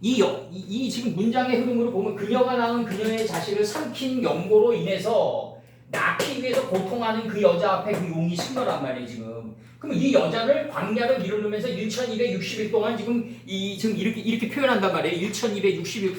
이 지금 문장의 흐름으로 보면 그녀가 낳은 그녀의 자식을 삼킨 연고로 인해서 낳기 위해서 고통하는 그 여자 앞에 그 용이 신 거란 말이에요. 지금. 그럼 이 여자를 광야로 밀어넣으면서 1260일 동안 지금 이렇게 표현한단 말이에요. 1260일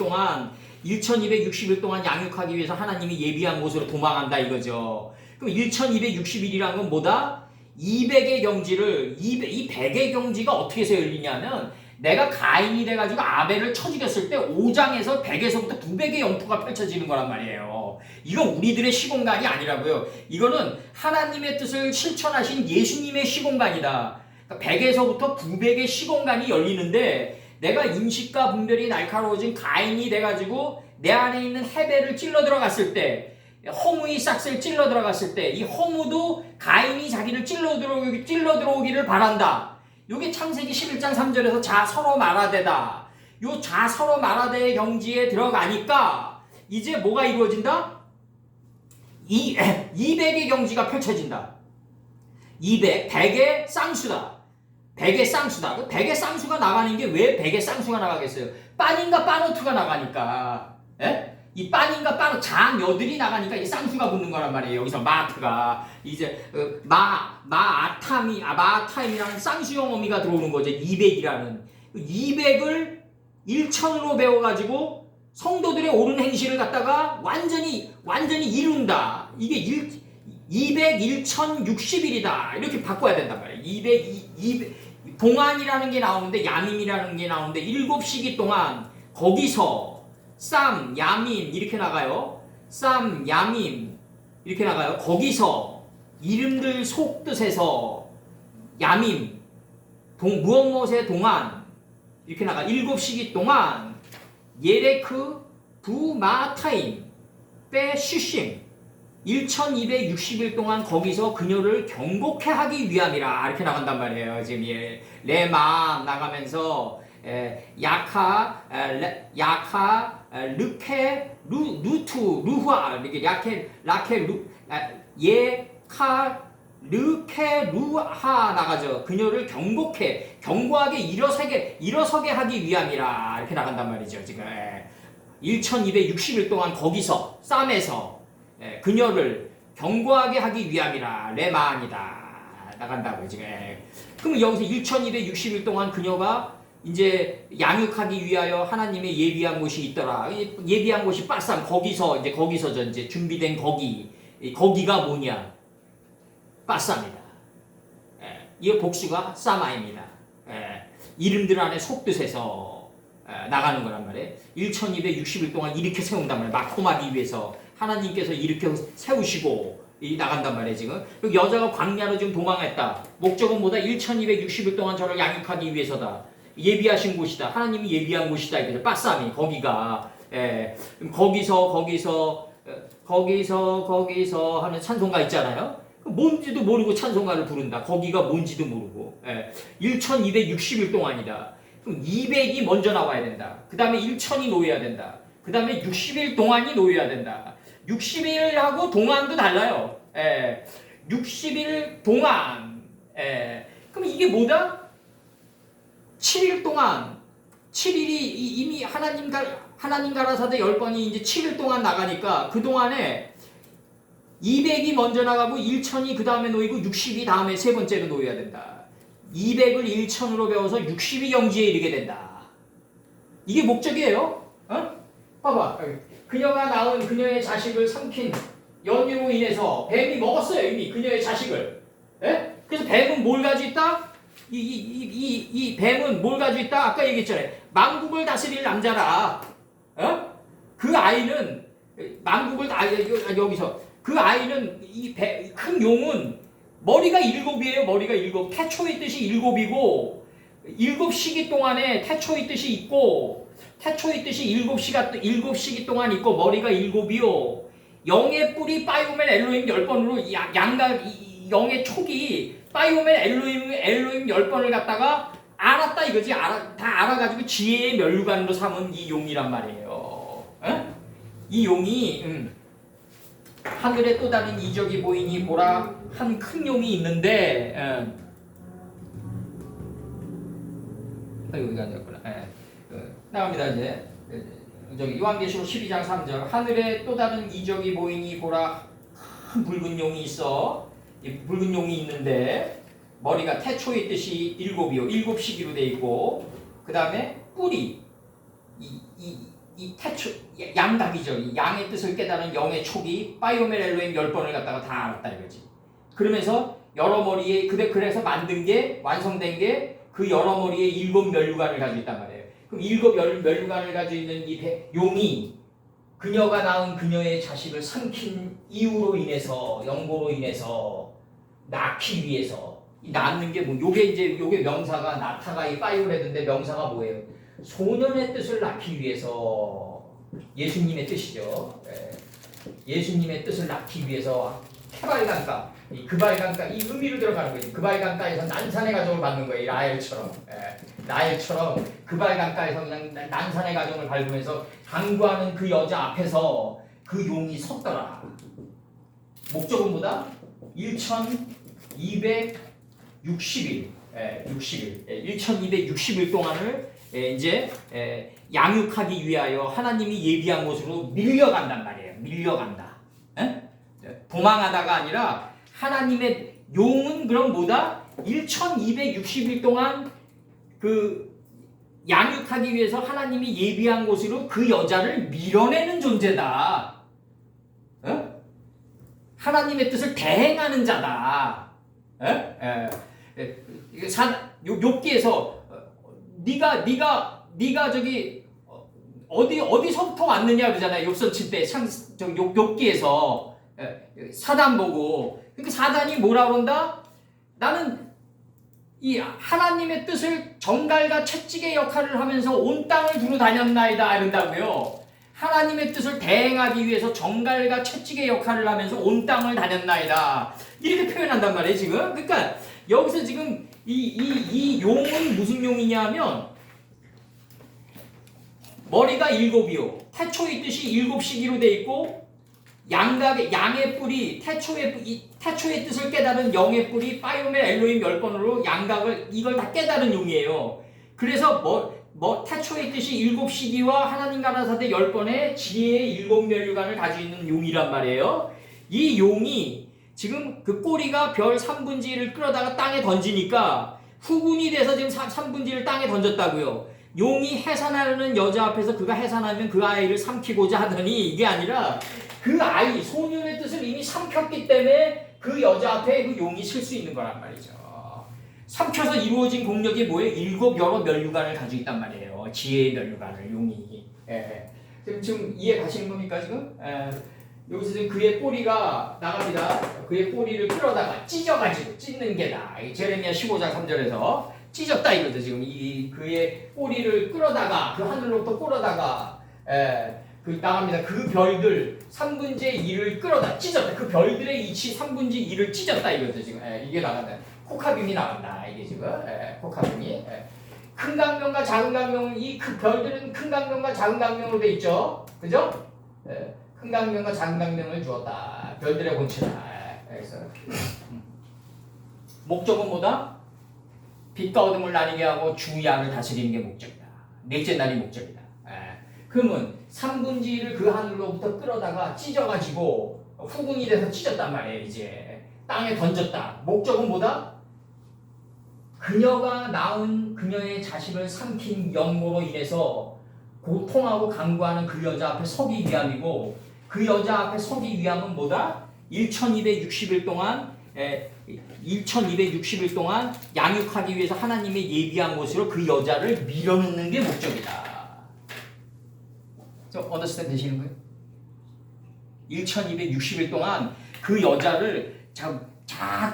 동안 양육하기 위해서 하나님이 예비한 곳으로 도망한다 이거죠. 그럼 1260일이라는 건 뭐다? 200의 경지를 이 100의 경지가 어떻게 해서 열리냐면 내가 가인이 돼가지고 아벨을 쳐 죽였을 때 5장에서 100에서부터 200의 영토가 펼쳐지는 거란 말이에요. 이건 우리들의 시공간이 아니라고요. 이거는 하나님의 뜻을 실천하신 예수님의 시공간이다. 그러니까 100에서부터 900의 시공간이 열리는데 내가 인식과 분별이 날카로워진 가인이 돼가지고 내 안에 있는 헤벨을 찔러 들어갔을 때 허무의 싹스를 찔러 들어갔을 때 이 허무도 가인이 자기를 찔러 들어오기를 바란다. 요게 창세기 11장 3절에서 자 서로 말하되다. 요 자 서로 말하되의 경지에 들어가니까 이제 뭐가 이루어진다? 200의 경지가 펼쳐진다. 100의 쌍수다. 100의 쌍수다. 그 100의 쌍수가 나가는 게 왜 100의 쌍수가 나가겠어요? 빠닌가 빠노트가 나가니까. 예? 이 빠닌가 빠노 장여들이 나가니까 이 쌍수가 붙는 거란 말이에요. 여기서 마트가 이제 마타임이라는 쌍수형 어미가 들어오는 거죠. 200이라는 200을 1000으로 배워가지고 성도들의 옳은 행실을 갖다가 완전히 이룬다. 이게 200, 1060일이다. 이렇게 바꿔야 된단 말이에요. 200 동안이라는 게 나오는데 야밈이라는 게 나오는데 7시기 동안 거기서 쌈, 야밈 이렇게 나가요. 쌈, 야밈 이렇게 나가요. 거기서 이름들 속뜻에서 야밈, 무엇무엇의 동안 이렇게 나가. 7시기 동안 예레크, 부마타임, 빼 슈심 1260일 동안 거기서 그녀를 경고케 하기 위함이라 이렇게 나간단 말이에요. 지금 레마 나가면서 야카, 르케, 루투, 루화 이렇게 야케, 라케, 예카, 르케, 루하 나가죠. 그녀를 경고하게 일어서게 하기 위함이라 이렇게 나간단 말이죠. 지금 1260일 동안 거기서 쌈에서 그녀를 경고하게 하기 위함이라 레마안이다 나간다고요. 지금. 그럼 여기서 1260일 동안 그녀가 이제 양육하기 위하여 하나님의 예비한 곳이 있더라. 예비한 곳이 빠쌈 거기서 이제 준비된 거기가 뭐냐? 빠쌈이다. 이 복수가 사마입니다. 이름들 안에 속뜻에서 나가는 거란 말이에요. 1260일 동안 이렇게 세운단 말이에요. 막홈하기 위해서 하나님께서 이렇게 세우시고 나간단 말이에요. 지금 여자가 광야로 지금 도망했다. 목적은 뭐다? 1260일 동안 저를 양육하기 위해서다. 예비하신 곳이다. 하나님이 예비한 곳이다. 이거죠. 빠쌈이 거기가 거기서 하는 찬송가 있잖아요. 뭔지도 모르고 찬송가를 부른다. 거기가 뭔지도 모르고 1260일 동안이다. 그럼 200이 먼저 나와야 된다. 그 다음에 1000이 놓여야 된다. 그 다음에 60일 동안이 놓여야 된다. 60일하고 동안도 달라요. 60일 동안. 그럼 이게 뭐다? 7일 동안 7일이 이미 하나님 가라사대 10번이 이제 7일 동안 나가니까 그 동안에 200이 먼저 나가고 1000이 그 다음에 놓이고 60이 다음에 세 번째로 놓여야 된다. 200을 1000으로 배워서 60이 경지에 이르게 된다. 이게 목적이에요. 봐봐. 그녀가 낳은 그녀의 자식을 삼킨 연유로 인해서 뱀이 먹었어요. 이미 그녀의 자식을. 그래서 뱀은 뭘 가지고 있다? 이 뱀은 뭘 가지고 있다? 아까 얘기했잖아요. 만국을 다스릴 남자라. 그 아이는 만국을 여기서 그 아이는 큰 용은 머리가 일곱이에요. 머리가 일곱. 태초의 뜻이 일곱이고 일곱 시기 동안에 태초의 뜻이 있고 태초의 뜻이 일곱 시기 동안 있고 머리가 일곱이요. 영의 뿌리 빠이오멜 엘로힘 10번으로 양각 영의 촉이 빠이오멜 엘로힘 10번을 갖다가 알았다 이거지. 다 알아가지고 지혜의 면류관으로 삼은 이 용이란 말이에요. 에? 이 용이 하늘에 또 다른 이적이 보이니 보라 한 큰 용이 있는데 여기가 아니었구나. 나갑니다 이제. 저기 요한계시록 12장 3절 하늘에 또 다른 이적이 보이니 보라 큰 붉은 용이 있어. 이 붉은 용이 있는데 머리가 태초의 뜻이 일곱이요. 일곱 시기로 돼 있고 그 다음에 뿔이 이 태초 양각이죠. 이 양의 뜻을 깨달은 영의 촉이 빠이오멜 엘로힘 10번을 갖다가 다 알았다 이거지. 그러면서 여러 머리에 그래서 만든 게 완성된 게 그 여러 머리에 일곱 면류관을 가지고 있단 말이에요. 그럼 일곱 면류관을 가지고 있는 이 용이 그녀가 낳은 그녀의 자식을 삼킨 이유로 인해서 영고로 인해서 낳기 위해서 낳는 게 뭐 요게 명사가 나타가 이 파이오레드인데 명사가 뭐예요? 소년의 뜻을 낳기 위해서 예수님의 뜻이죠. 예수님의 뜻을 낳기 위해서 태발강가 그발강가 이 의미로 들어가는 거예요. 그발강가에서 난산의 가정을 받는 거예요. 라헬처럼 그발강가에서 그냥 난산의 가정을 밟으면서 강구하는 그 여자 앞에서 그 용이 섰더라. 목적은 뭐다? 1260일 1260일 동안을 이제 양육하기 위하여 하나님이 예비한 곳으로 밀려간단 말이에요. 밀려간다. 도망하다가 아니라 하나님의 용은 그럼 뭐다? 1260일 동안 그 양육하기 위해서 하나님이 예비한 곳으로 그 여자를 밀어내는 존재다. 하나님의 뜻을 대행하는 자다. 욥기에서 네가 저기 어디서부터 왔느냐 그러잖아요. 욥선 때 욥기에서 사단 보고 그러니까 사단이 뭐라 그런다? 나는 이 하나님의 뜻을 정갈과 채찍의 역할을 하면서 온 땅을 두루 다녔나이다 이런다고요. 하나님의 뜻을 대행하기 위해서 정갈과 채찍의 역할을 하면서 온 땅을 다녔나이다 이렇게 표현한단 말이에요 지금. 그러니까 여기서 지금 이 용은 무슨 용이냐면 머리가 일곱이요. 태초의 뜻이 일곱 시기로 돼 있고 양의 뿔이 태초의 뜻을 깨달은 영의 뿔이 파이오멜 엘로힘 10번으로 양각을 이걸 다 깨달은 용이에요. 그래서 태초의 뜻이 일곱 시기와 하나님 가라사대 10번의 지혜의 일곱 면류관을 가지고 있는 용이란 말이에요. 이 용이 지금 그 꼬리가 별 3분의 1을 끌어다가 땅에 던지니까 후군이 돼서 지금 3분의 1을 땅에 던졌다고요. 용이 해산하려는 여자 앞에서 그가 해산하면 그 아이를 삼키고자 하더니 이게 아니라 그 아이 소년의 뜻을 이미 삼켰기 때문에 그 여자 앞에 그 용이 설 수 있는 거란 말이죠. 삼켜서 이루어진 공력이 뭐예요? 일곱 여러 면류관을 가지고 있단 말이에요. 지혜의 면류관을 용이. 지금 이해 가시는 겁니까 지금? 여기서 지금 그의 꼬리가 나갑니다. 그의 꼬리를 끌어다가 찢어가지고 찢는 게다. 제레미야 15장 3절에서 찢었다 이거죠. 지금 그의 꼬리를 끌어다가 그 하늘로부터 끌어다가 그 나갑니다. 그 별들 3분의 1을 끌어다 찢었다. 그 별들의 이치 3분의 1을 찢었다 이거죠. 지금 이게 나간다. 코카빔이 나간다. 이게 지금 코카빔이 큰 강명과 작은 강명 이 그 별들은 큰 강명과 작은 강명으로 돼 있죠. 그죠? 큰 강명과 작은 강명을 주었다. 별들의 본체다. 그래서 목적은 뭐다? 빛과 어둠을 나뉘게 하고 주야를 다스리는 게 목적이다. 넷째 날이 목적이다. 그러면 3분의 1을 그 하늘로부터 끌어다가 찢어가지고 후궁이 돼서 찢었단 말이에요. 이제 땅에 던졌다. 목적은 뭐다? 그녀가 낳은 그녀의 자식을 삼킨 영모로 인해서 고통하고 간구하는 그 여자 앞에 서기 위함이고 그 여자 앞에 서기 위함은 뭐다? 1260일 동안 1260일 동안 양육하기 위해서 하나님의 예비한 곳으로 그 여자를 밀어넣는 게 목적이다. 좀 언더스탠드 되시는 거예요? 1260일 동안 그 여자를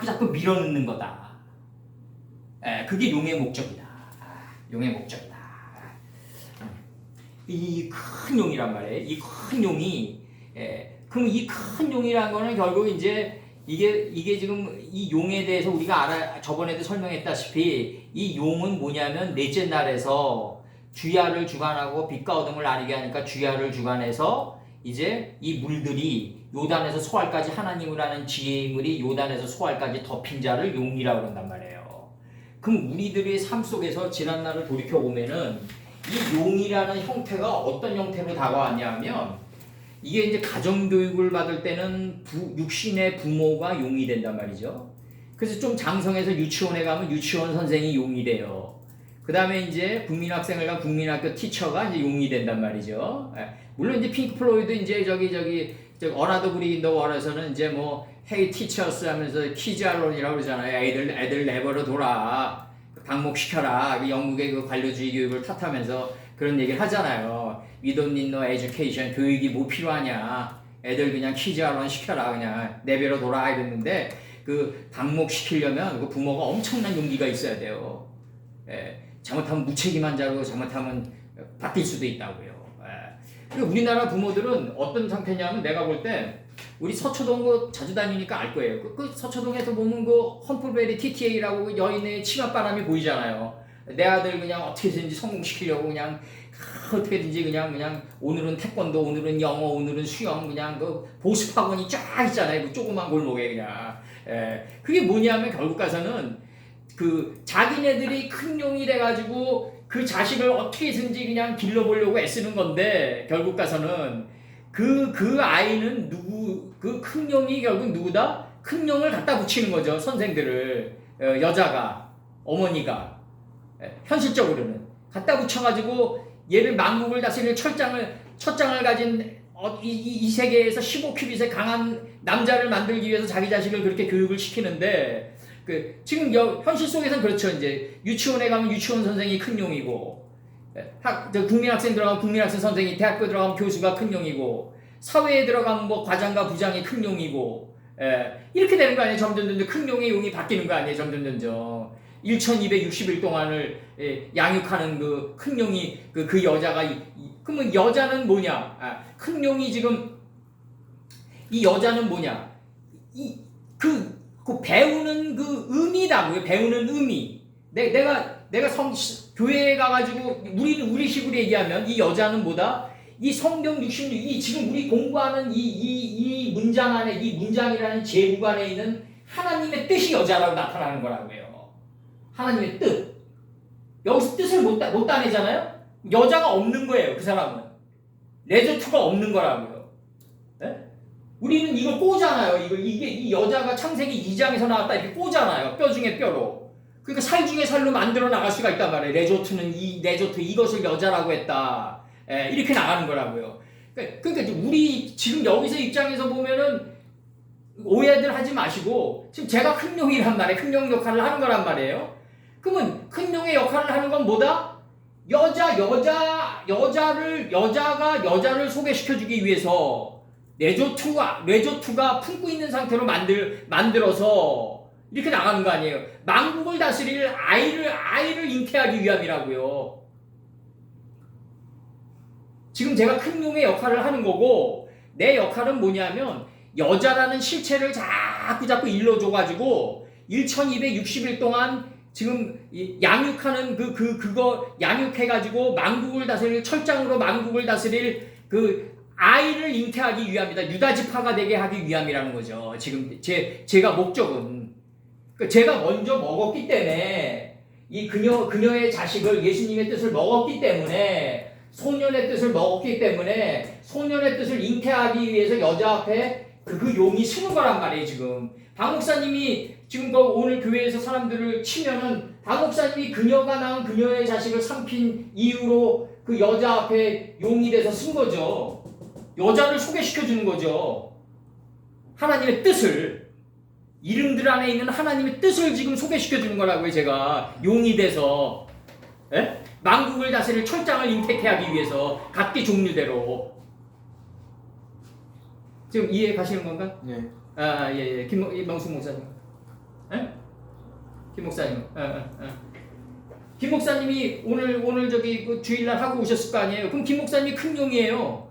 자꾸 밀어넣는 거다. 그게 용의 목적이다. 용의 목적이다. 이 큰 용이란 말이에요. 이 큰 용이 그럼 이 큰 용이란 거는 결국 이제 이게 지금 이 용에 대해서 우리가 저번에도 설명했다시피 이 용은 뭐냐면 넷째 날에서 주야를 주관하고 빛과 어둠을 나뉘게 하니까 주야를 주관해서 이제 이 물들이 요단에서 소알까지 하나님을 아는 지혜의 물이 요단에서 소알까지 덮인 자를 용이라고 그런단 말이에요. 그럼 우리들의 삶 속에서 지난날을 돌이켜보면은 이 용이라는 형태가 어떤 형태로 다가왔냐 하면 이게 이제 가정교육을 받을 때는 육신의 부모가 용이 된단 말이죠. 그래서 좀 장성해서 유치원에 가면 유치원 선생이 용이 돼요. 그 다음에 이제 국민학생을 가면 국민학교 티처가 이제 용이 된단 말이죠. 물론 이제 핑크 플로이드 이제 저기 어나더 브릭 인 더 월에서는 이제 뭐 헤이 티처스 하면서 키즈 알론이라고 그러잖아요. 애들 내버려 둬라. 방목시켜라. 영국의 그 관료주의 교육을 탓하면서 그런 얘기를 하잖아요. We don't need no education. 교육이 뭐 필요하냐. 애들 그냥 키즈 알론 시켜라. 그냥 내버려 둬라. 이랬는데 그 방목시키려면 그 부모가 엄청난 용기가 있어야 돼요. 잘못하면 무책임한 자로 잘못하면 바뀔 수도 있다고요. 우리나라 부모들은 어떤 상태냐면 내가 볼 때 우리 서초동 그 자주 다니니까 알 거예요. 그 서초동에서 보면 그 험플베리 TTA라고 여인의 치맛바람이 보이잖아요. 내 아들 그냥 어떻게든지 성공시키려고 그냥 어떻게든지 그냥 오늘은 태권도, 오늘은 영어, 오늘은 수영 그냥 그 보습학원이 쫙 있잖아요. 그 조그만 골목에 그냥. 그게 뭐냐면 결국 가서는 그 자기네들이 큰 용이 돼가지고 그 자식을 어떻게든지 그냥 길러보려고 애쓰는 건데 결국 가서는 그 아이는 그 큰 용이 결국 누구다? 큰 용을 갖다 붙이는 거죠. 선생들을 여자가 어머니가 현실적으로는 갖다 붙여가지고 얘를 만국을 다스릴 첫장을 가진 이 세계에서 15큐빗의 강한 남자를 만들기 위해서 자기 자식을 그렇게 교육을 시키는데 지금 현실 속에서는 그렇죠. 이제 유치원에 가면 유치원 선생이 큰 용이고 국민학생 들어가면 국민학생 선생이 대학교 들어가면 교수가 큰 용이고 사회에 들어가면 뭐 과장과 부장이 큰 용이고 이렇게 되는 거 아니에요. 점점 큰 용의 용이 바뀌는 거 아니에요. 점점 1260일 동안을 양육하는 그 큰 용이 그 여자가 그러면 여자는 뭐냐? 큰 용이 지금 이 여자는 뭐냐? 그 배우는 그 의미다고요. 배우는 의미. 내가 교회에 가가지고 우리 식으로 얘기하면 이 여자는 뭐다? 이 성경 66, 지금 우리 공부하는 이 문장 안에, 이 문장이라는 제국 안에 있는 하나님의 뜻이 여자라고 나타나는 거라고요. 하나님의 뜻. 여기서 뜻을 못 따내잖아요? 여자가 없는 거예요, 그 사람은. 레저투가 없는 거라고요. 네? 우리는 이걸 꼬잖아요. 이 여자가 창세기 2장에서 나왔다 이렇게 꼬잖아요. 뼈 중에 뼈로. 그러니까 살 중에 살로 만들어 나갈 수가 있단 말이에요. 레저트는 이것을 여자라고 했다. 이렇게 나가는 거라고요. 그러니까 우리 지금 여기서 입장에서 보면은 오해들 하지 마시고 지금 제가 큰 용이란 말이에요. 큰 용 역할을 하는 거란 말이에요. 그러면 큰 용의 역할을 하는 건 뭐다? 여자가 여자를 소개시켜주기 위해서 레조투가 품고 있는 상태로 만들어서 이렇게 나가는 거 아니에요. 만국을 다스릴 아이를 잉태하기 위함이라고요. 지금 제가 큰 용의 역할을 하는 거고 내 역할은 뭐냐면 여자라는 실체를 자꾸 일러줘가지고 1260일 동안 지금 양육하는 그거 양육해가지고 만국을 다스릴 철장으로 만국을 다스릴 그 아이를 잉태하기 위함이다. 유다지파가 되게 하기 위함이라는 거죠. 지금 제가 목적은 제가 먼저 먹었기 때문에 이 그녀의 자식을 예수님의 뜻을 먹었기 때문에 소년의 뜻을 먹었기 때문에 소년의 뜻을 잉태하기 위해서 여자 앞에 그 용이 쓰는 거란 말이에요. 지금 박 목사님이 지금 오늘 교회에서 사람들을 치면은 박 목사님이 그녀가 낳은 그녀의 자식을 삼킨 이유로 그 여자 앞에 용이 돼서 쓴 거죠. 여자를 소개시켜 주는 거죠. 하나님의 뜻을 이름들 안에 있는 하나님의 뜻을 지금 소개시켜 주는 거라고요. 제가 용이 돼서 만국을 다스릴 철장을 잉태케 하기 위해서 각기 종류대로. 지금 이해 가시는 건가? 네. 예. 김명숙 목사님. 에? 김 목사님. 김 목사님이 오늘 저기 그 주일날 하고 오셨을 거 아니에요. 그럼 김 목사님이 큰 용이에요.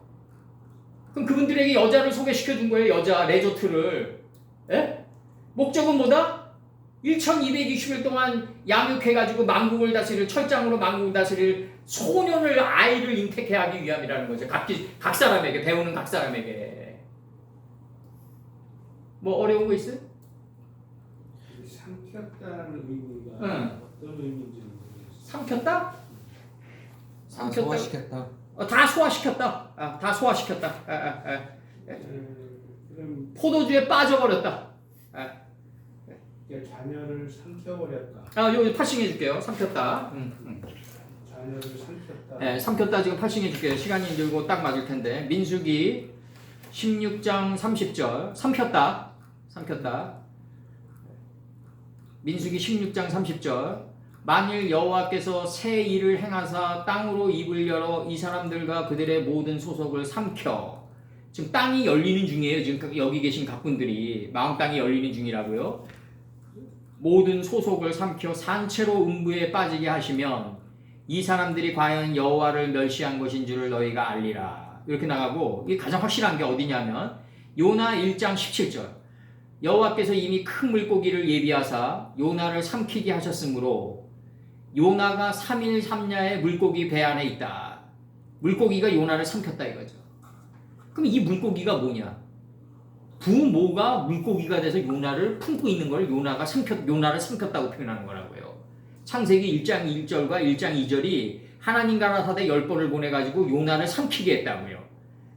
그럼 그분들에게 여자를 소개시켜 준 거예요. 여자 레조트를. 에? 목적은 뭐다? 1220일 동안 양육해가지고 만국을 다스릴 철장으로 만국을 다스릴 소년을 아이를 잉태케 하기 위함이라는 거죠. 각 사람에게 배우는 각 사람에게. 뭐 어려운 거 있어요? 삼켰다는 의미가 어떤 의미인지 모르겠어요. 삼켰다? 다 소화시켰다. 다 소화시켰다. 다 소화시켰다. 그럼 포도주에 빠져버렸다. 자녀를 삼켜버렸다. 여기 파싱해 줄게요. 삼켰다. 자녀를 삼켰다. 네, 삼켰다 지금 파싱해 줄게요. 시간이 들고 딱 맞을 텐데. 민수기 16장 30절. 삼켰다. 민수기 16장 30절. 만일 여호와께서 새 일을 행하사 땅으로 입을 열어 이 사람들과 그들의 모든 소속을 삼켜. 지금 땅이 열리는 중이에요. 지금 여기 계신 각분들이 마음 땅이 열리는 중이라고요. 모든 소속을 삼켜 산채로 음부에 빠지게 하시면 이 사람들이 과연 여호와를 멸시한 것인 줄을 너희가 알리라. 이렇게 나가고 이게 가장 확실한 게 어디냐면 요나 1장 17절. 여호와께서 이미 큰 물고기를 예비하사 요나를 삼키게 하셨으므로 요나가 3일 3야의 물고기 배 안에 있다. 물고기가 요나를 삼켰다 이거죠. 그럼 이 물고기가 뭐냐? 부모가 물고기가 돼서 요나를 품고 있는 걸 요나를 삼켰다고 표현하는 거라고요. 창세기 1장 1절과 1장 2절이 하나님 가라사대 10번을 보내가지고 요나를 삼키게 했다고요.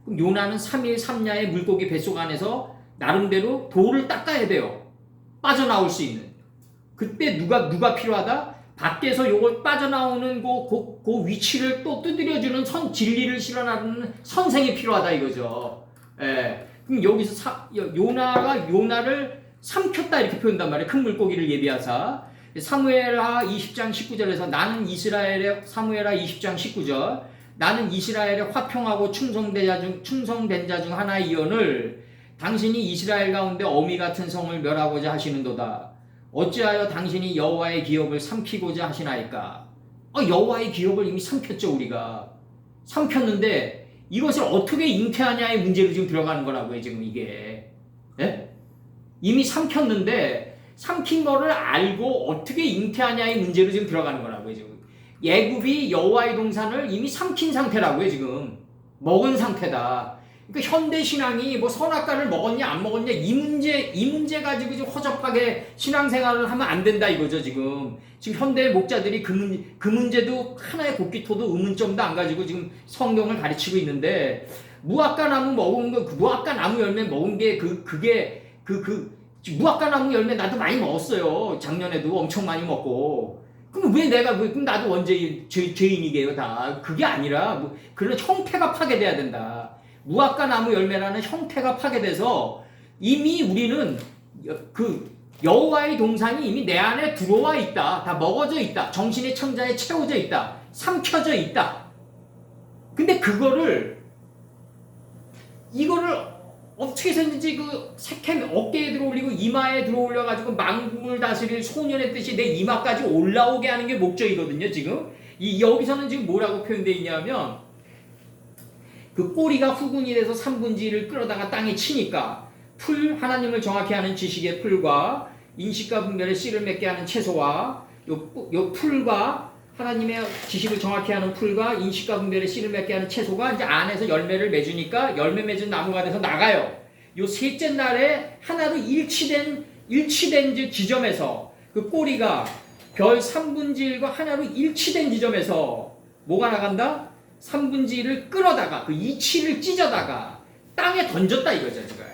그럼 요나는 3일 3야의 물고기 뱃속 안에서 나름대로 돌을 닦아야 돼요. 빠져나올 수 있는. 그때 누가 필요하다? 밖에서 요걸 빠져나오는 그 위치를 또 두드려주는 진리를 실현하는 선생이 필요하다 이거죠. 예. 그럼 여기서 요나가 요나를 삼켰다 이렇게 표현한단 말이에요. 큰 물고기를 예비하사. 사무엘하 20장 19절에서 사무엘하 20장 19절 나는 이스라엘의 화평하고 충성된 자 중 하나이언을 당신이 이스라엘 가운데 어미 같은 성을 멸하고자 하시는도다. 어찌하여 당신이 여호와의 기업을 삼키고자 하시나이까? 여호와의 기업을 이미 삼켰죠. 우리가 삼켰는데 이것을 어떻게 잉태하냐의 문제로 지금 들어가는 거라고요. 지금 이게 이미 삼켰는데 삼킨 거를 알고 어떻게 잉태하냐의 문제로 지금 들어가는 거라고요. 지금 애굽이 여호와의 동산을 이미 삼킨 상태라고요. 지금 먹은 상태다. 그러니까 현대 신앙이 뭐 선악과를 먹었냐 안 먹었냐 이 문제 가지고 지금 허접하게 신앙생활을 하면 안 된다 이거죠. 지금 현대 목자들이 그 문제도 하나의 곡기토도 의문점도 안 가지고 지금 성경을 가르치고 있는데 무화과 나무 먹은 거 무화과 나무 열매 먹은 게 그게 무화과 나무 열매 나도 많이 먹었어요. 작년에도 엄청 많이 먹고. 그럼 그럼 나도 언제 죄인이게요 다. 그게 아니라 그런 형태가 파괴돼야 된다. 무화과 나무 열매라는 형태가 파괴돼서 이미 우리는 여호와의 동산이 이미 내 안에 들어와 있다. 다 먹어져 있다. 정신의 천자에 채워져 있다. 삼켜져 있다. 근데 이거를 어떻게 해서든지 세겜 어깨에 들어올리고 이마에 들어올려가지고 만국을 다스릴 소년의 뜻이 내 이마까지 올라오게 하는 게 목적이거든요. 지금 여기서는 지금 뭐라고 표현되어 있냐면 그 꼬리가 후군이 돼서 3분지를 끌어다가 땅에 치니까 하나님을 정확히 하는 지식의 풀과 인식과 분별의 씨를 맺게 하는 채소와 요 풀과 하나님의 지식을 정확히 하는 풀과 인식과 분별의 씨를 맺게 하는 채소가 이제 안에서 열매를 맺으니까 열매 맺은 나무가 돼서 나가요. 요 셋째 날에 하나로 일치된 지점에서 그 꼬리가 별 3분의 1과 하나로 일치된 지점에서 뭐가 나간다? 3분의 1을 끌어다가 그 이치를 찢어다가 땅에 던졌다 이거죠. 지금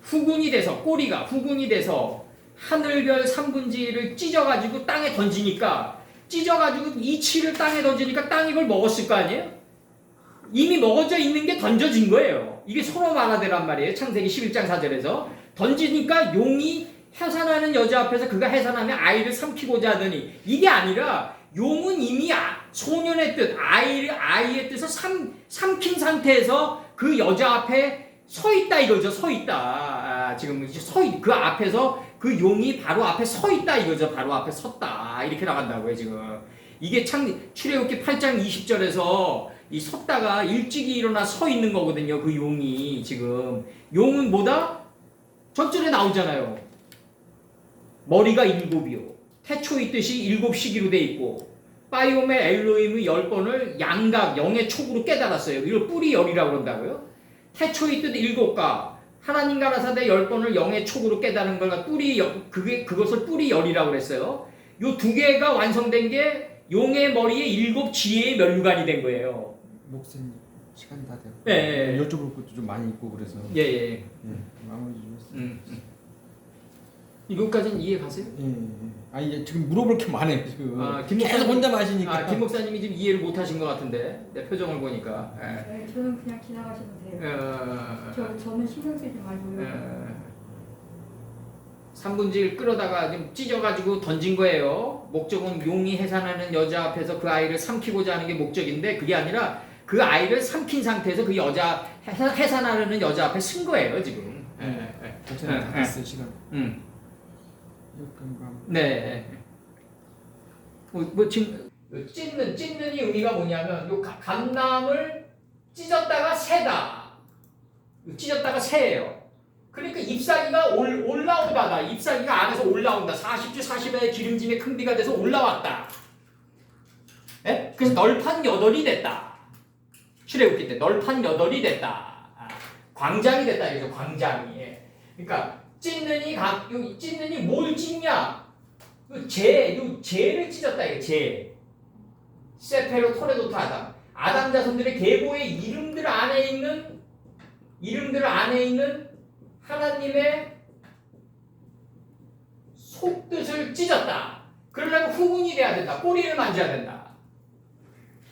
후군이 돼서 꼬리가 후군이 돼서 하늘별 3분의 1을 찢어가지고 땅에 던지니까 찢어가지고 이치를 땅에 던지니까 땅이 이걸 먹었을 거 아니에요? 이미 먹어져 있는 게 던져진 거예요. 이게 서로 말하대란 말이에요. 창세기 11장 4절에서 던지니까 용이 해산하는 여자 앞에서 그가 해산하면 아이를 삼키고자 하더니 이게 아니라 용은 이미 소년의 뜻, 아이의 뜻을 삼킨 상태에서 그 여자 앞에 서 있다 이거죠. 서 있다. 지금 그 앞에서 그 용이 바로 앞에 서 있다 이거죠. 바로 앞에 섰다 이렇게 나간다고요 지금. 이게 출애굽기 8장 20절에서 이 섰다가 일찍이 일어나 서 있는 거거든요. 그 용이 지금. 용은 뭐다? 전절에 나오잖아요. 머리가 7이요. 태초 있듯이 7시기로 돼 있고 빠이오멜 엘로힘의 10번을 양각 영의 촉으로 깨달았어요. 이걸 뿌리 열이라고 그런다고요. 태초 있듯 7가 하나님 가라사대 10번을 영의 촉으로 깨달은 걸 그것을 뿌리 열이라고 그랬어요. 요 두 개가 완성된 게 용의 머리에 7 지혜의 면류관이 된 거예요. 목사님 시간 다 됐고. 예. 여쭤볼 것도 좀 많이 있고 그래서. 예. 마무리 좀 했어요. 이것까지는 이해 가세요? 예. 아니 지금 물어볼 게 많아요 지금. 김 목사님 계속 혼자 마시니까. 김 목사님이 지금 이해를 못 하신 것 같은데 내 표정을 보니까. 네, 저는 그냥 지나가셔도 돼요. 저는 신경 쓰지 말고요. 3분질 끌어다가 좀 찢어가지고 던진 거예요. 목적은 용이 해산하는 여자 앞에서 그 아이를 삼키고자 하는 게 목적인데 그게 아니라 그 아이를 삼킨 상태에서 그 여자 해산하려는 여자 앞에 쓴 거예요 지금. 목사님 다 됐어요 시간. 네. 뭐 지금 찢는이 의미가 뭐냐면 요 감남을 찢었다가 세다. 찢었다가 세예요. 그러니까 잎사귀가 올라오다가 잎사귀가 안에서 올라온다. 40주 40일의 기름짐의 큰 비가 돼서 올라왔다. 네? 그래서 널판 8이 됐다. 출애굽기 때 널판 8이 됐다. 광장이 됐다 이거죠. 광장이. 그러니까 찢는이 뭘 찢냐? 죄를 찢었다 이거 죄. 세페로 토레도트 아담 자손들의 계보의 이름들 안에 있는 하나님의 속뜻을 찢었다. 그러려면 후분이 돼야 된다. 꼬리를 만져야 된다.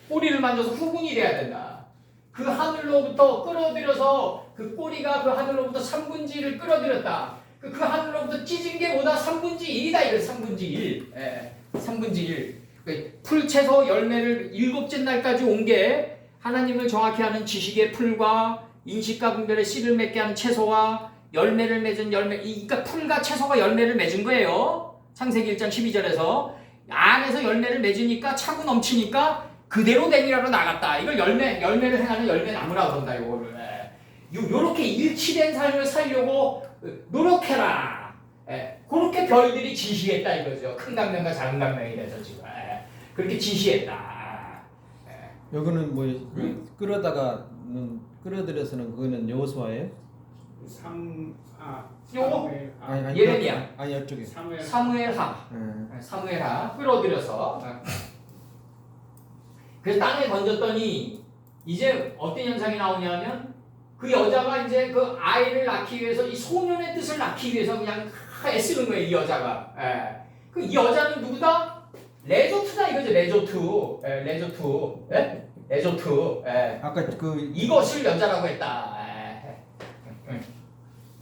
꼬리를 만져서 후분이 돼야 된다. 그 하늘로부터 끌어들여서 그 꼬리가 그 하늘로부터 3분지를 끌어들였다. 그 하늘로부터 찢은 게 뭐다? 3분지 1이다. 이거 3분지 1. 3분지 1. 풀 채소 열매를 7째 날까지 온 게 하나님을 정확히 아는 지식의 풀과 인식과 분별의 씨를 맺게 하는 채소와 열매를 맺은 열매, 그러니까 풀과 채소가 열매를 맺은 거예요. 창세기 1장 12절에서 안에서 열매를 맺으니까 차고 넘치니까 그대로 되니라로 나갔다. 이걸 열매를 행하는 열매나무라고 그런다. 이거를 요렇게 일치된 삶을 살려고 노력해라. 그렇게 별들이 지시했다 이거죠. 큰 강명과 작은 강명이 돼서 지금 그렇게 지시했다. 여기는 뭐 끌어들여서는 그거는 여호수아예요? 요거? 아니 예레미야. 아니 이쪽에. 사무엘하. 사무엘하 끌어들여서 그래서 땅에 던졌더니 이제 어떤 현상이 나오냐면 그 여자가 이제 그 아이를 낳기 위해서 이 소년의 뜻을 낳기 위해서 그냥 애쓰는 거예요. 이 여자가. 그 이 여자는 누구다? 레조트다 이거죠. 레조트. 아까 그 이것을 여자라고 했다.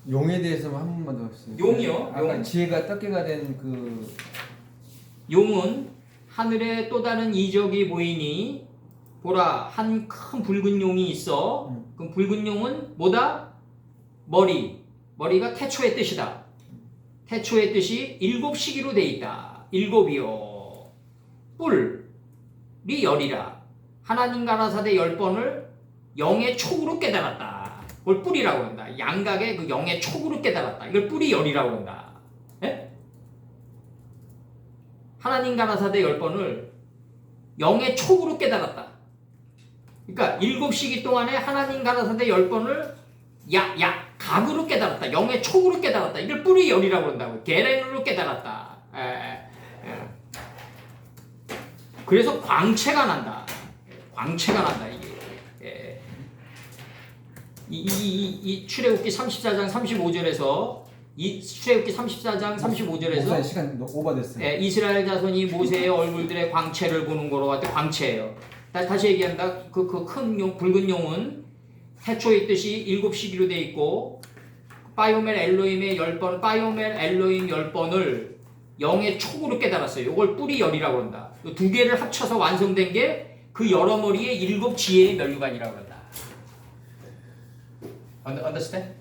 용에 대해서 한 번만 더 했어요. 용이요? 아까 용. 지혜가 떡개가 된 그 용은 하늘에 또 다른 이적이 보이니 보라 한 큰 붉은 용이 있어. 그럼 붉은 용은 뭐다? 머리가 태초의 뜻이다. 태초의 뜻이 7시기로 돼 있다. 7이요. 뿔이 열이라. 하나님 가라사대 10번을 영의 촉으로 깨달았다. 그걸 뿔이라고 한다. 양각의 그 영의 촉으로 깨달았다. 이걸 뿔이 열이라고 한다. 예? 하나님 가라사대 10번을 영의 촉으로 깨달았다. 그러니까 7시기 동안에 하나님 가라사대 10번을 각으로 깨달았다. 영의 촉으로 깨달았다. 이걸 뿔이 열이라고 한다고. 게렌으로 깨달았다. 그래서 광채가 난다. 이게. 이 출애굽기 34장 35절에서 이 출애굽기 34장 35절에서 목사님 시간 오버됐어요. 이스라엘 자손이 모세의 얼굴들의 광채를 보는 거로 하여튼 광채예요. 다시 얘기한다. 그 큰 용, 붉은 용은 태초에 있듯이 7시기로 돼 있고 빠이오멜 엘로힘의 10번, 빠이오멜 엘로힘 10번을 영의 촉으로 깨달았어요. 이걸 뿔이 열이라고 한다. 이 두 개를 합쳐서 완성된 게 그 여러 머리의 7 지혜의 면류관이라고 한다. Understand?